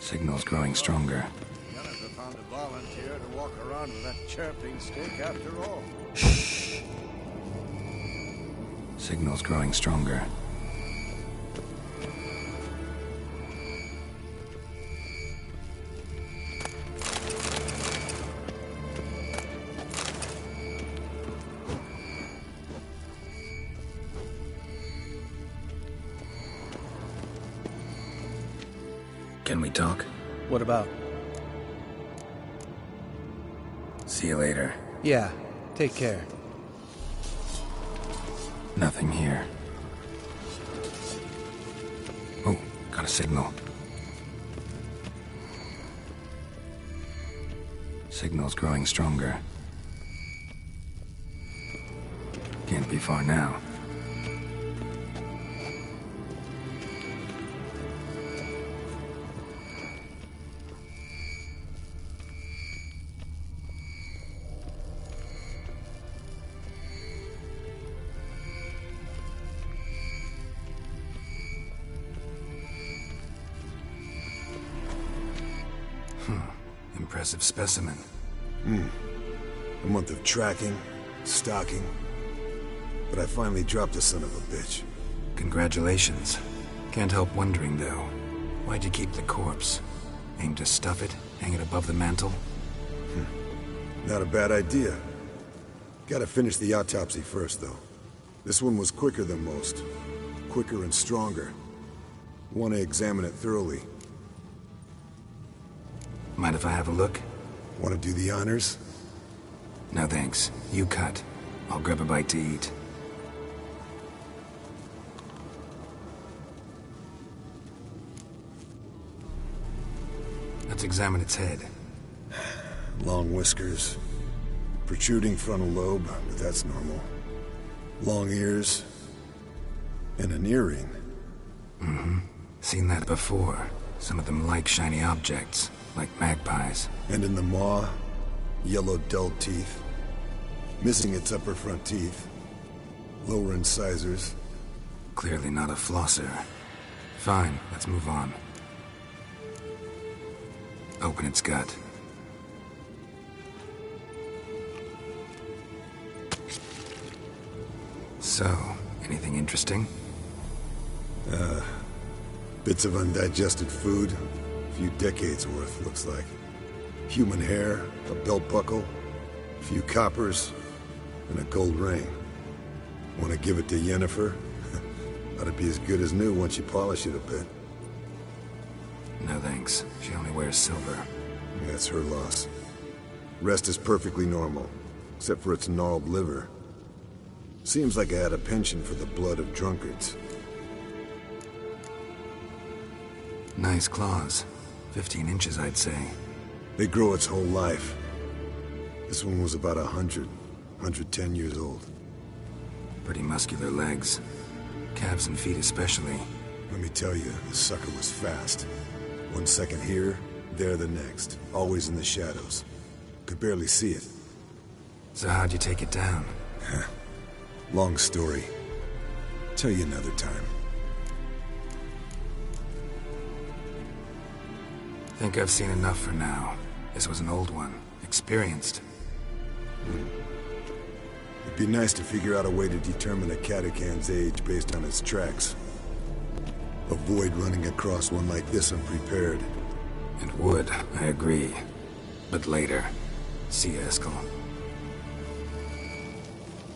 Signal's growing stronger. Jennifer found a volunteer to walk around with that chirping stick after all. Shh. Signal's growing stronger. Can we talk? What about? See you later. Yeah, take care. Nothing here. Oh, got a signal. Signal's growing stronger. Can't be far now. Impressive specimen. A month of tracking, stalking. But I finally dropped the son of a bitch. Congratulations. Can't help wondering, though. Why'd you keep the corpse? Aim to stuff it? Hang it above the mantle? Not a bad idea. Gotta finish the autopsy first, though. This one was quicker than most. Quicker and stronger. Want to examine it thoroughly. Mind if I have a look? Want to do the honors? No thanks. You cut. I'll grab a bite to eat. Let's examine its head. Long whiskers. Protruding frontal lobe, but that's normal. Long ears. And an earring. Mm-hmm. Seen that before. Some of them like shiny objects. Like magpies. And in the maw, yellow dull teeth. Missing its upper front teeth. Lower incisors. Clearly not a flosser. Fine, let's move on. Open its gut. So, anything interesting? Bits of undigested food. A few decades worth, looks like. Human hair, a belt buckle, a few coppers, and a gold ring. Want to give it to Yennefer? Ought to be as good as new once you polish it a bit. No thanks. She only wears silver. That's her loss. Rest is perfectly normal, except for its gnarled liver. Seems like I had a penchant for the blood of drunkards. Nice claws. 15 inches, I'd say. They grow its whole life. This one was about 110 years old. Pretty muscular legs. Calves and feet especially. Let me tell you, this sucker was fast. 1 second here, there the next. Always in the shadows. Could barely see it. So how'd you take it down? Long story. Tell you another time. Think I've seen enough for now. This was an old one. Experienced. It'd be nice to figure out a way to determine a Catacan's age based on its tracks. Avoid running across one like this unprepared. It would, I agree. But later. See you, Eskel.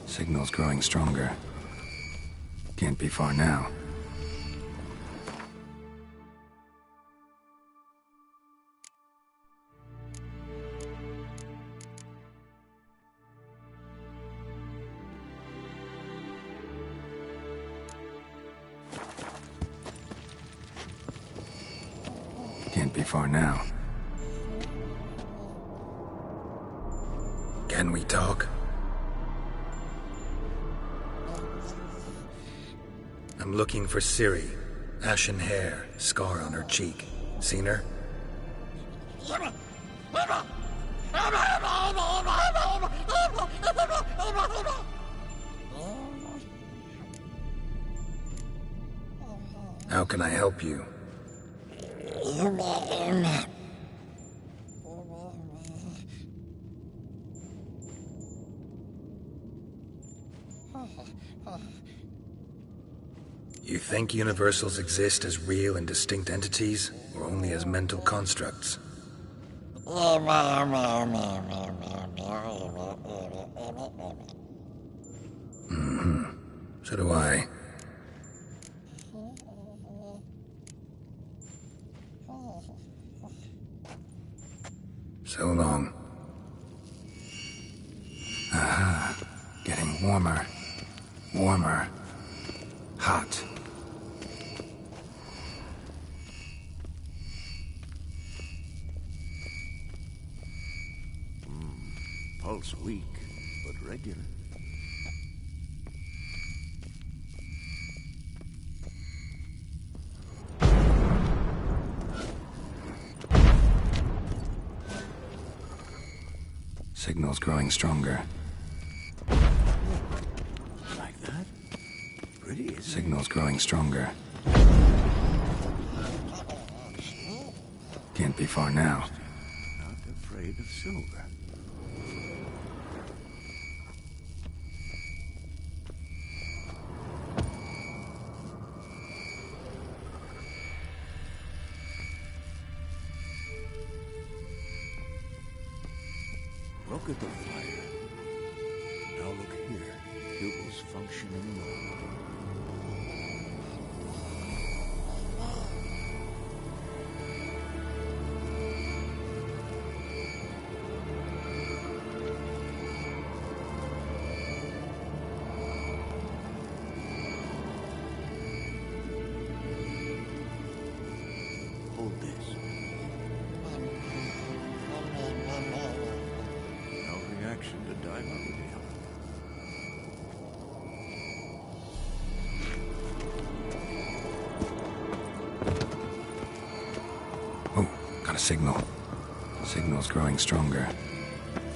Signal's growing stronger. Can't be far now. Can't be far now. Can we talk? I'm looking for Ciri. Ashen hair, scar on her cheek. Seen her? How can I help you? You think universals exist as real and distinct entities, or only as mental constructs? So do I. So long. Aha. Getting warmer. Warmer. Hot. Pulse weak, but regular. Signal's growing stronger. Like that? Pretty, isn't it? Signal's growing stronger. Can't be far now. Not afraid of silver. Look at the fire. Now look here. Hugo's functioning normal. Hold this. No reaction to diamond. Oh, got a signal. Signal's growing stronger.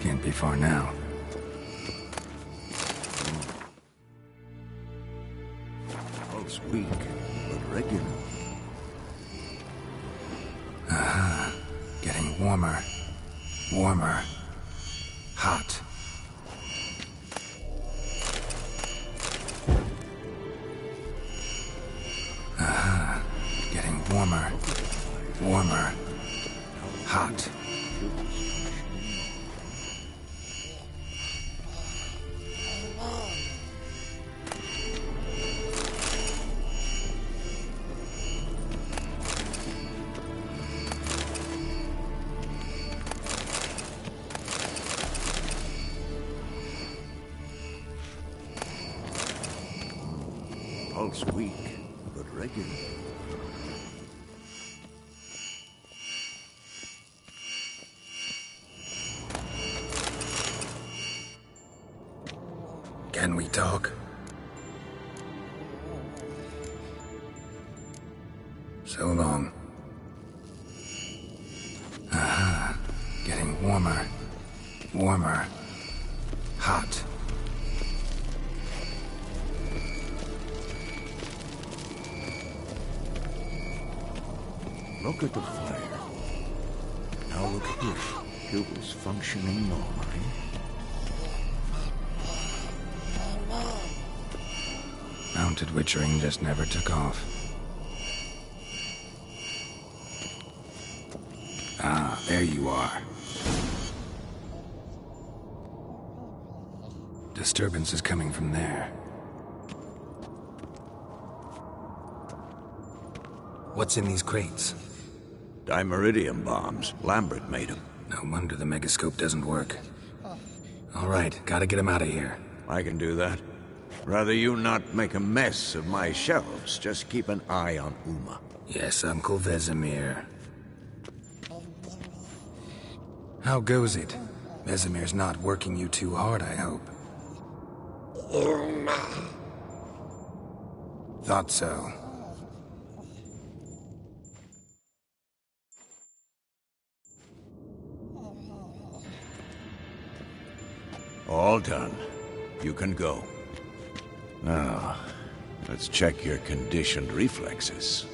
Can't be far now. Pulse weak, but regular. Aha. Getting warmer. Warmer. Hot. Aha. Getting warmer. Warmer. Hot. once weak, but regular. Can we talk? So long. Aha. Getting warmer. Warmer. Hot. Look at the fire. Now look here. Pupils functioning normally. Mounted witchering just never took off. Ah, there you are. Disturbance is coming from there. What's in these crates? Dimeridium bombs. Lambert made them. No wonder the megascope doesn't work. All right, gotta get him out of here. I can do that. Rather you not make a mess of my shelves. Just keep an eye on Uma. Yes, Uncle Vesemir. How goes it? Vesemir's not working you too hard, I hope. Thought so. All done. You can go. Now, let's check your conditioned reflexes.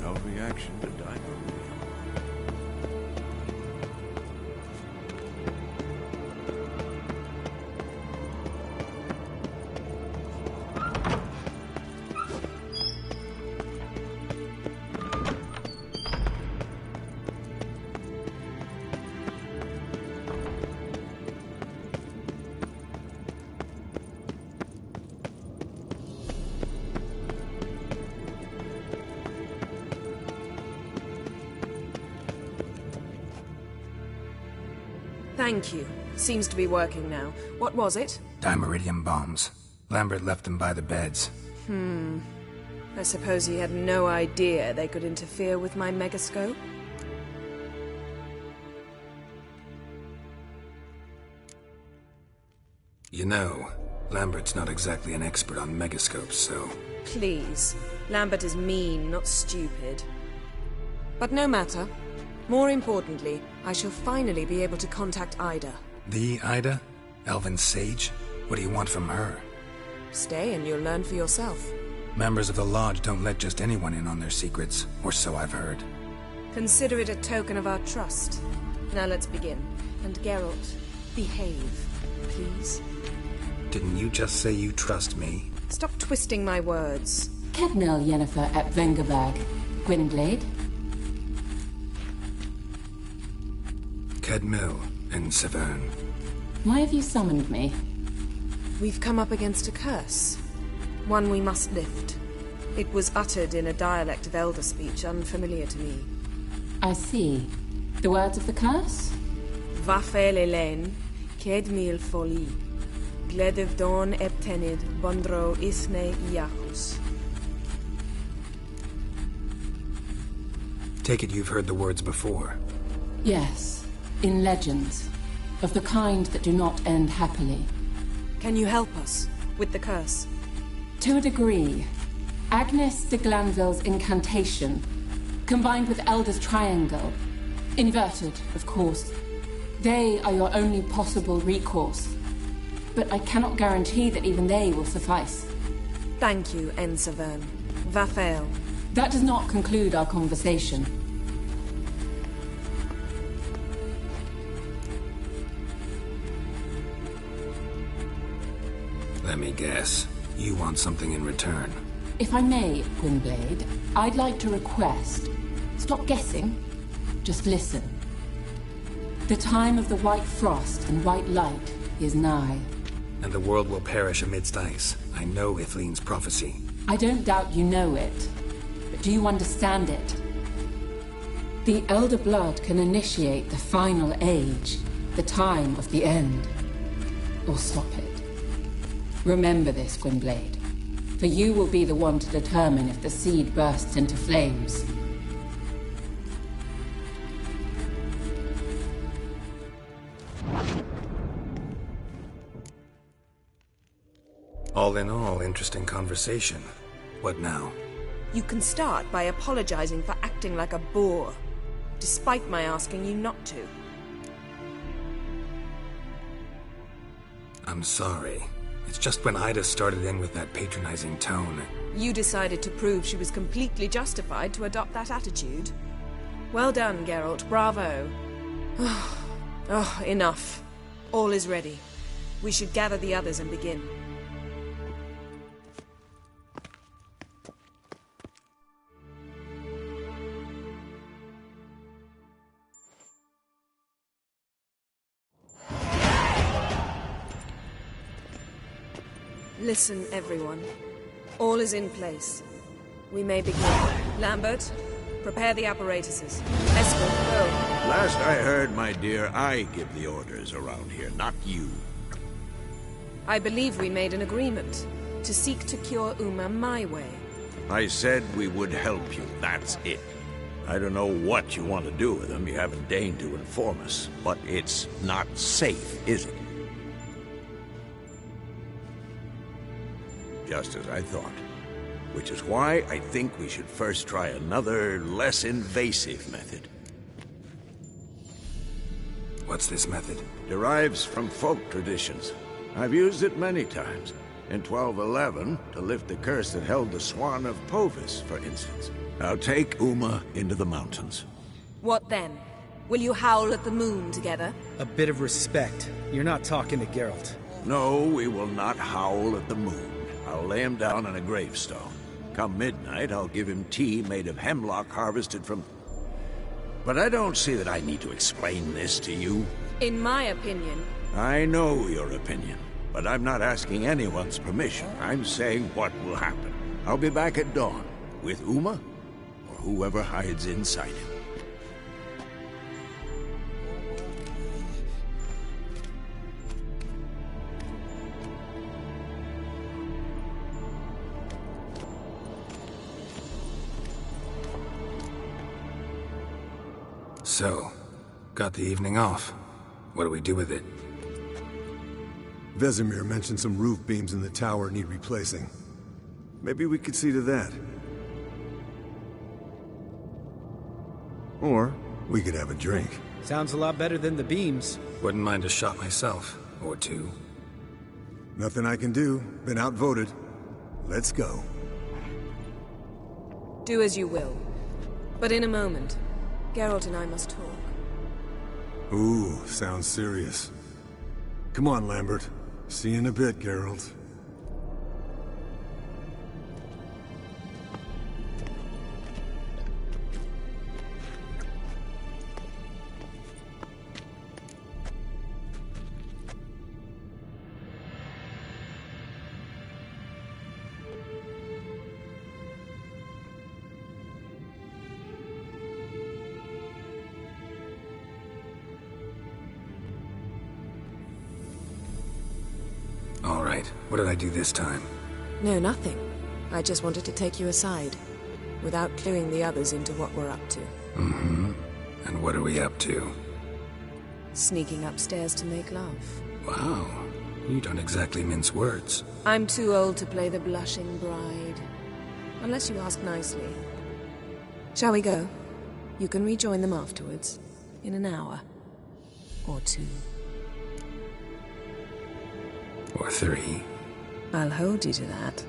No reaction to dimeridium. Thank you. Seems to be working now. What was it? Dimeridium bombs. Lambert left them by the beds. I suppose he had no idea they could interfere with my megascope? You know, Lambert's not exactly an expert on megascopes, so... Please. Lambert is mean, not stupid. But no matter. More importantly, I shall finally be able to contact Ida. The Ida? Elven sage? What do you want from her? Stay and you'll learn for yourself. Members of the Lodge don't let just anyone in on their secrets, or so I've heard. Consider it a token of our trust. Now let's begin. And Geralt, behave, please. Didn't you just say you trust me? Stop twisting my words. Kednel Yennefer at Vengerberg. Gwynblade? Kedmil and Severn. Why have you summoned me? We've come up against a curse. One we must lift. It was uttered in a dialect of Elder speech unfamiliar to me. I see. The words of the curse? Vafel Elen, Kedmil Foli, Gledev Don Eptenid, Bondro Isne Iacus. Take it you've heard the words before. Yes. In legends. Of the kind that do not end happily. Can you help us with the curse? To a degree. Agnes de Glanville's incantation, combined with Elder's triangle, inverted, of course. They are your only possible recourse. But I cannot guarantee that even they will suffice. Thank you, Severn. Vafel. That does not conclude our conversation. Let me guess. You want something in return. If I may, Gwynblade, I'd like to request... Stop guessing. Just listen. The time of the white frost and white light is nigh. And the world will perish amidst ice. I know Ithleen's prophecy. I don't doubt you know it. But do you understand it? The Elder Blood can initiate the final age. The time of the end. or stop it. Remember this, Gwynblade, for you will be the one to determine if the seed bursts into flames. All in all, interesting conversation. What now? You can start by apologizing for acting like a boor, despite my asking you not to. I'm sorry. It's just when Ida started in with that patronizing tone. You decided to prove she was completely justified to adopt that attitude. Well done, Geralt. Bravo. Oh, enough. All is ready. We should gather the others and begin. Listen, everyone. All is in place. We may begin. Lambert, prepare the apparatuses. Eskel, go. Last I heard, my dear, I give the orders around here, not you. I believe we made an agreement to seek to cure Uma my way. I said we would help you, that's it. I don't know what you want to do with them, you haven't deigned to inform us. But it's not safe, is it? Just as I thought. Which is why I think we should first try another, less invasive method. What's this method? Derives from folk traditions. I've used it many times. In 1211, to lift the curse that held the Swan of Povis, for instance. Now take Uma into the mountains. What then? Will you howl at the moon together? A bit of respect. You're not talking to Geralt. No, we will not howl at the moon. I'll lay him down on a gravestone. Come midnight, I'll give him tea made of hemlock harvested from... But I don't see that I need to explain this to you. In my opinion... I know your opinion, but I'm not asking anyone's permission. I'm saying what will happen. I'll be back at dawn, with Uma, or whoever hides inside him. So, got the evening off. What do we do with it? Vesemir mentioned some roof beams in the tower need replacing. Maybe we could see to that. Or we could have a drink. Sounds a lot better than the beams. Wouldn't mind a shot myself, or two. Nothing I can do. Been outvoted. Let's go. Do as you will. But in a moment, Geralt and I must talk. Ooh, sounds serious. Come on, Lambert. See you in a bit, Geralt. All right, what did I do this time? No, nothing. I just wanted to take you aside, without cluing the others into what we're up to. Mm-hmm. And what are we up to? Sneaking upstairs to make love. Wow, you don't exactly mince words. I'm too old to play the blushing bride. Unless you ask nicely. Shall we go? You can rejoin them afterwards. In an hour. Or two. Or three. I'll hold you to that.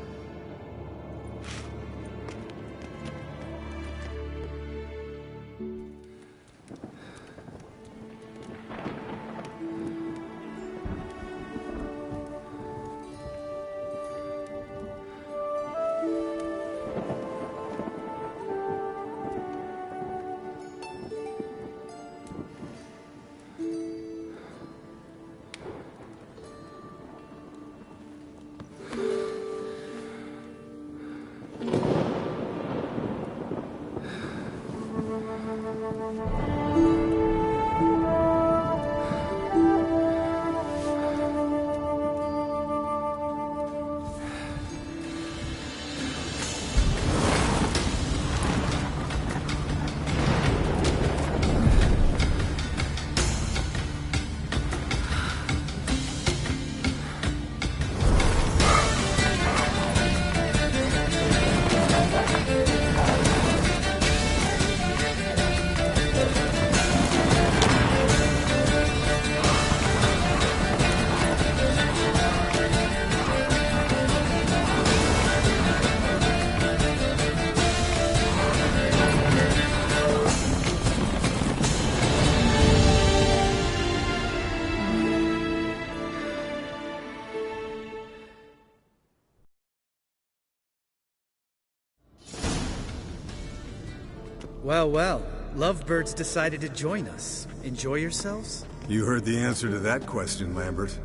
Well, well. Lovebirds decided to join us. Enjoy yourselves? You heard the answer to that question, Lambert.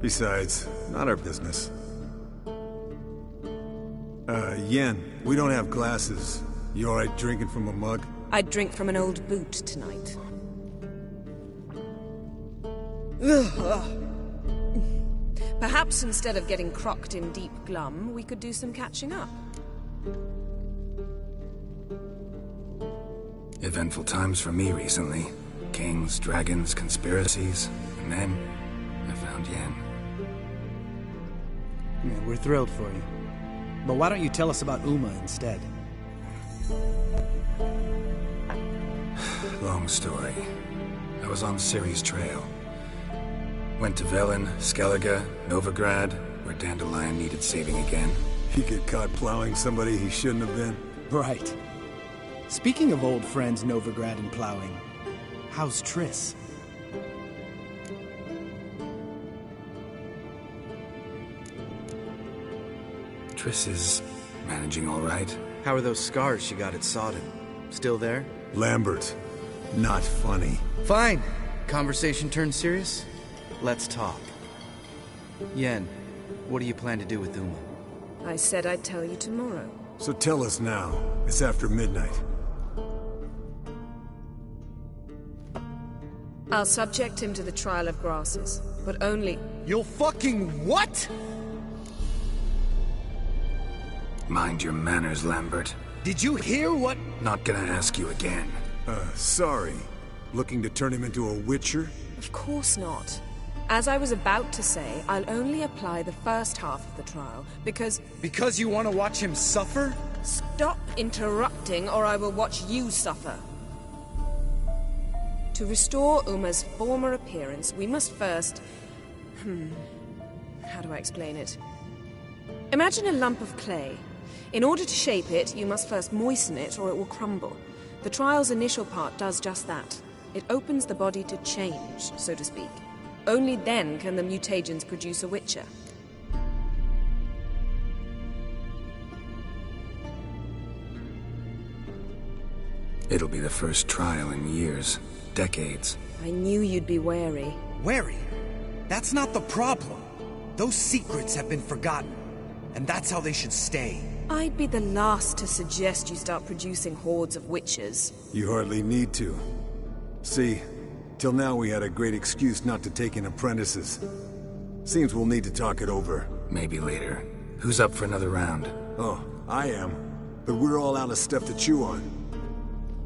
Besides, not our business. Yen, we don't have glasses. You alright drinking from a mug? I'd drink from an old boot tonight. Perhaps instead of getting crocked in deep glum, we could do some catching up. Eventful times for me recently. Kings, dragons, conspiracies, and then I found Yen. Yeah, we're thrilled for you. But why don't you tell us about Uma instead? Long story. I was on Ciri's trail. Went to Velen, Skellige, Novigrad, where Dandelion needed saving again. He get caught plowing somebody he shouldn't have been? Right. Speaking of old friends Novigrad and plowing, how's Triss? Triss is managing all right. How are those scars she got at Sodden? Still there? Lambert, not funny. Fine. Conversation turned serious? Let's talk. Yen, what do you plan to do with Uma? I said I'd tell you tomorrow. So tell us now. It's after midnight. I'll subject him to the trial of grasses, but only... You'll fucking what? Mind your manners, Lambert. Did you hear what? Not gonna ask you again. Sorry. Looking to turn him into a witcher? Of course not. As I was about to say, I'll only apply the first half of the trial, because... Because you want to watch him suffer? Stop interrupting, or I will watch you suffer. To restore Uma's former appearance, we must first... How do I explain it? Imagine a lump of clay. In order to shape it, you must first moisten it, or it will crumble. The trial's initial part does just that. It opens the body to change, so to speak. Only then can the mutagens produce a witcher. It'll be the first trial in years. Decades. I knew you'd be wary. Wary? That's not the problem. Those secrets have been forgotten. And that's how they should stay. I'd be the last to suggest you start producing hordes of witches. You hardly need to. See, till now we had a great excuse not to take in apprentices. Seems we'll need to talk it over. Maybe later. Who's up for another round? Oh, I am. But we're all out of stuff to chew on.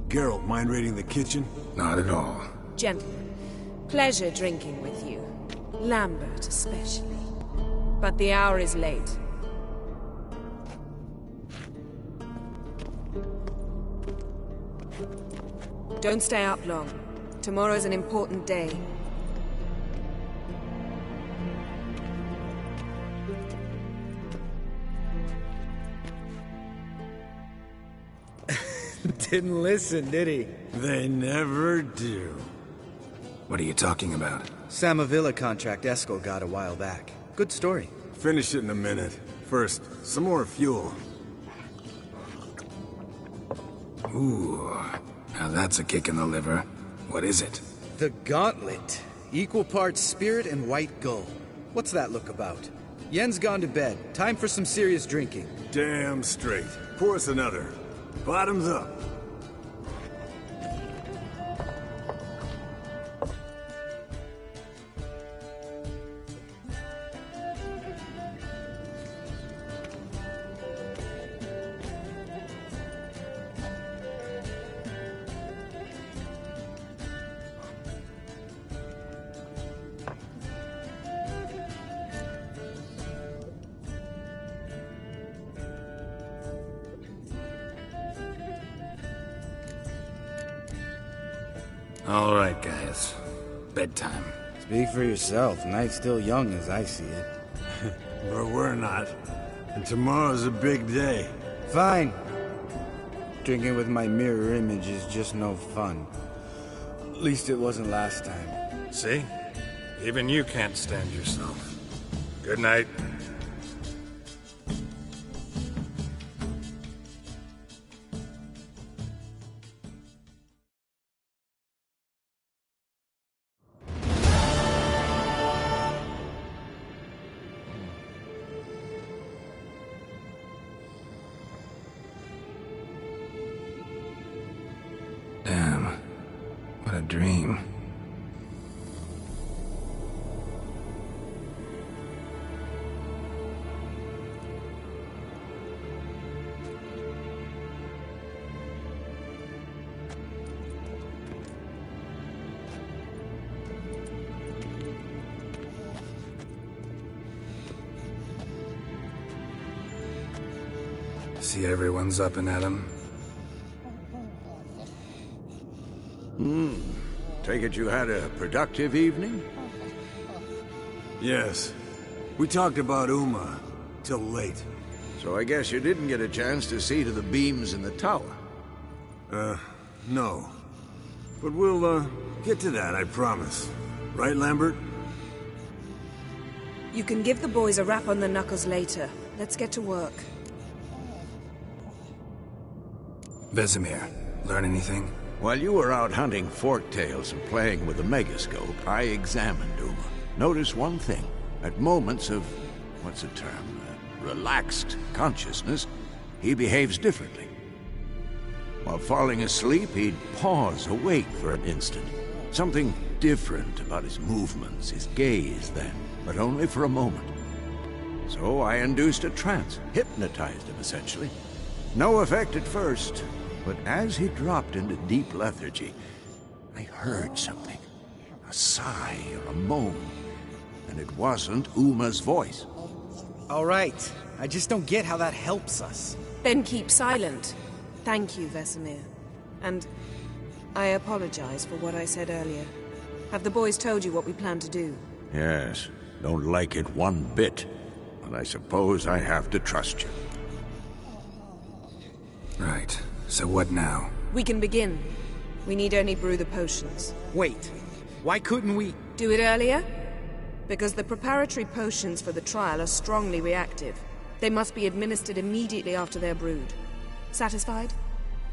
Geralt, mind raiding the kitchen? Not at all. Gentlemen, pleasure drinking with you. Lambert especially. But the hour is late. Don't stay up long. Tomorrow's an important day. Didn't listen, did he? They never do. What are you talking about? Samavilla contract Eskel got a while back. Good story. Finish it in a minute. First, some more fuel. Ooh, now that's a kick in the liver. What is it? The Gauntlet. Equal parts spirit and white gull. What's that look about? Yen's gone to bed. Time for some serious drinking. Damn straight. Pour us another. Bottoms up. All right, guys. Bedtime. Speak for yourself. Night's still young as I see it. But we're not. And tomorrow's a big day. Fine. Drinking with my mirror image is just no fun. At least it wasn't last time. See? Even you can't stand yourself. Good night. What a dream. See everyone's up and at 'em. Take it you had a productive evening? Yes. We talked about Uma till late. So I guess you didn't get a chance to see to the beams in the tower. No. But we'll, get to that, I promise. Right, Lambert? You can give the boys a rap on the knuckles later. Let's get to work. Vesemir, learn anything? While you were out hunting forktails and playing with the megascope, I examined Uma. Notice one thing. At moments of, what's the term, relaxed consciousness, he behaves differently. While falling asleep, he'd pause awake for an instant. Something different about his movements, his gaze then, but only for a moment. So I induced a trance, hypnotized him essentially. No effect at first, but as he dropped into deep lethargy, I heard something. A sigh or a moan. And it wasn't Uma's voice. All right. I just don't get how that helps us. Then keep silent. Thank you, Vesemir. And I apologize for what I said earlier. Have the boys told you what we plan to do? Yes, don't like it one bit. But I suppose I have to trust you. Right. So what now? We can begin. We need only brew the potions. Wait. Why couldn't we... Do it earlier? Because the preparatory potions for the trial are strongly reactive. They must be administered immediately after they're brewed. Satisfied?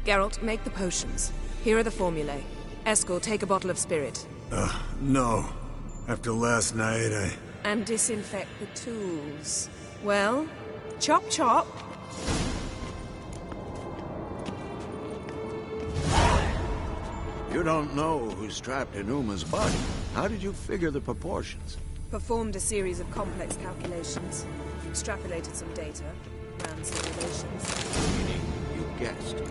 Geralt, make the potions. Here are the formulae. Eskel, take a bottle of spirit. No. After last night, And disinfect the tools. Well, chop chop. You don't know who's trapped in Uma's body. How did you figure the proportions? Performed a series of complex calculations. Extrapolated some data. Ran simulations. Meaning you guessed.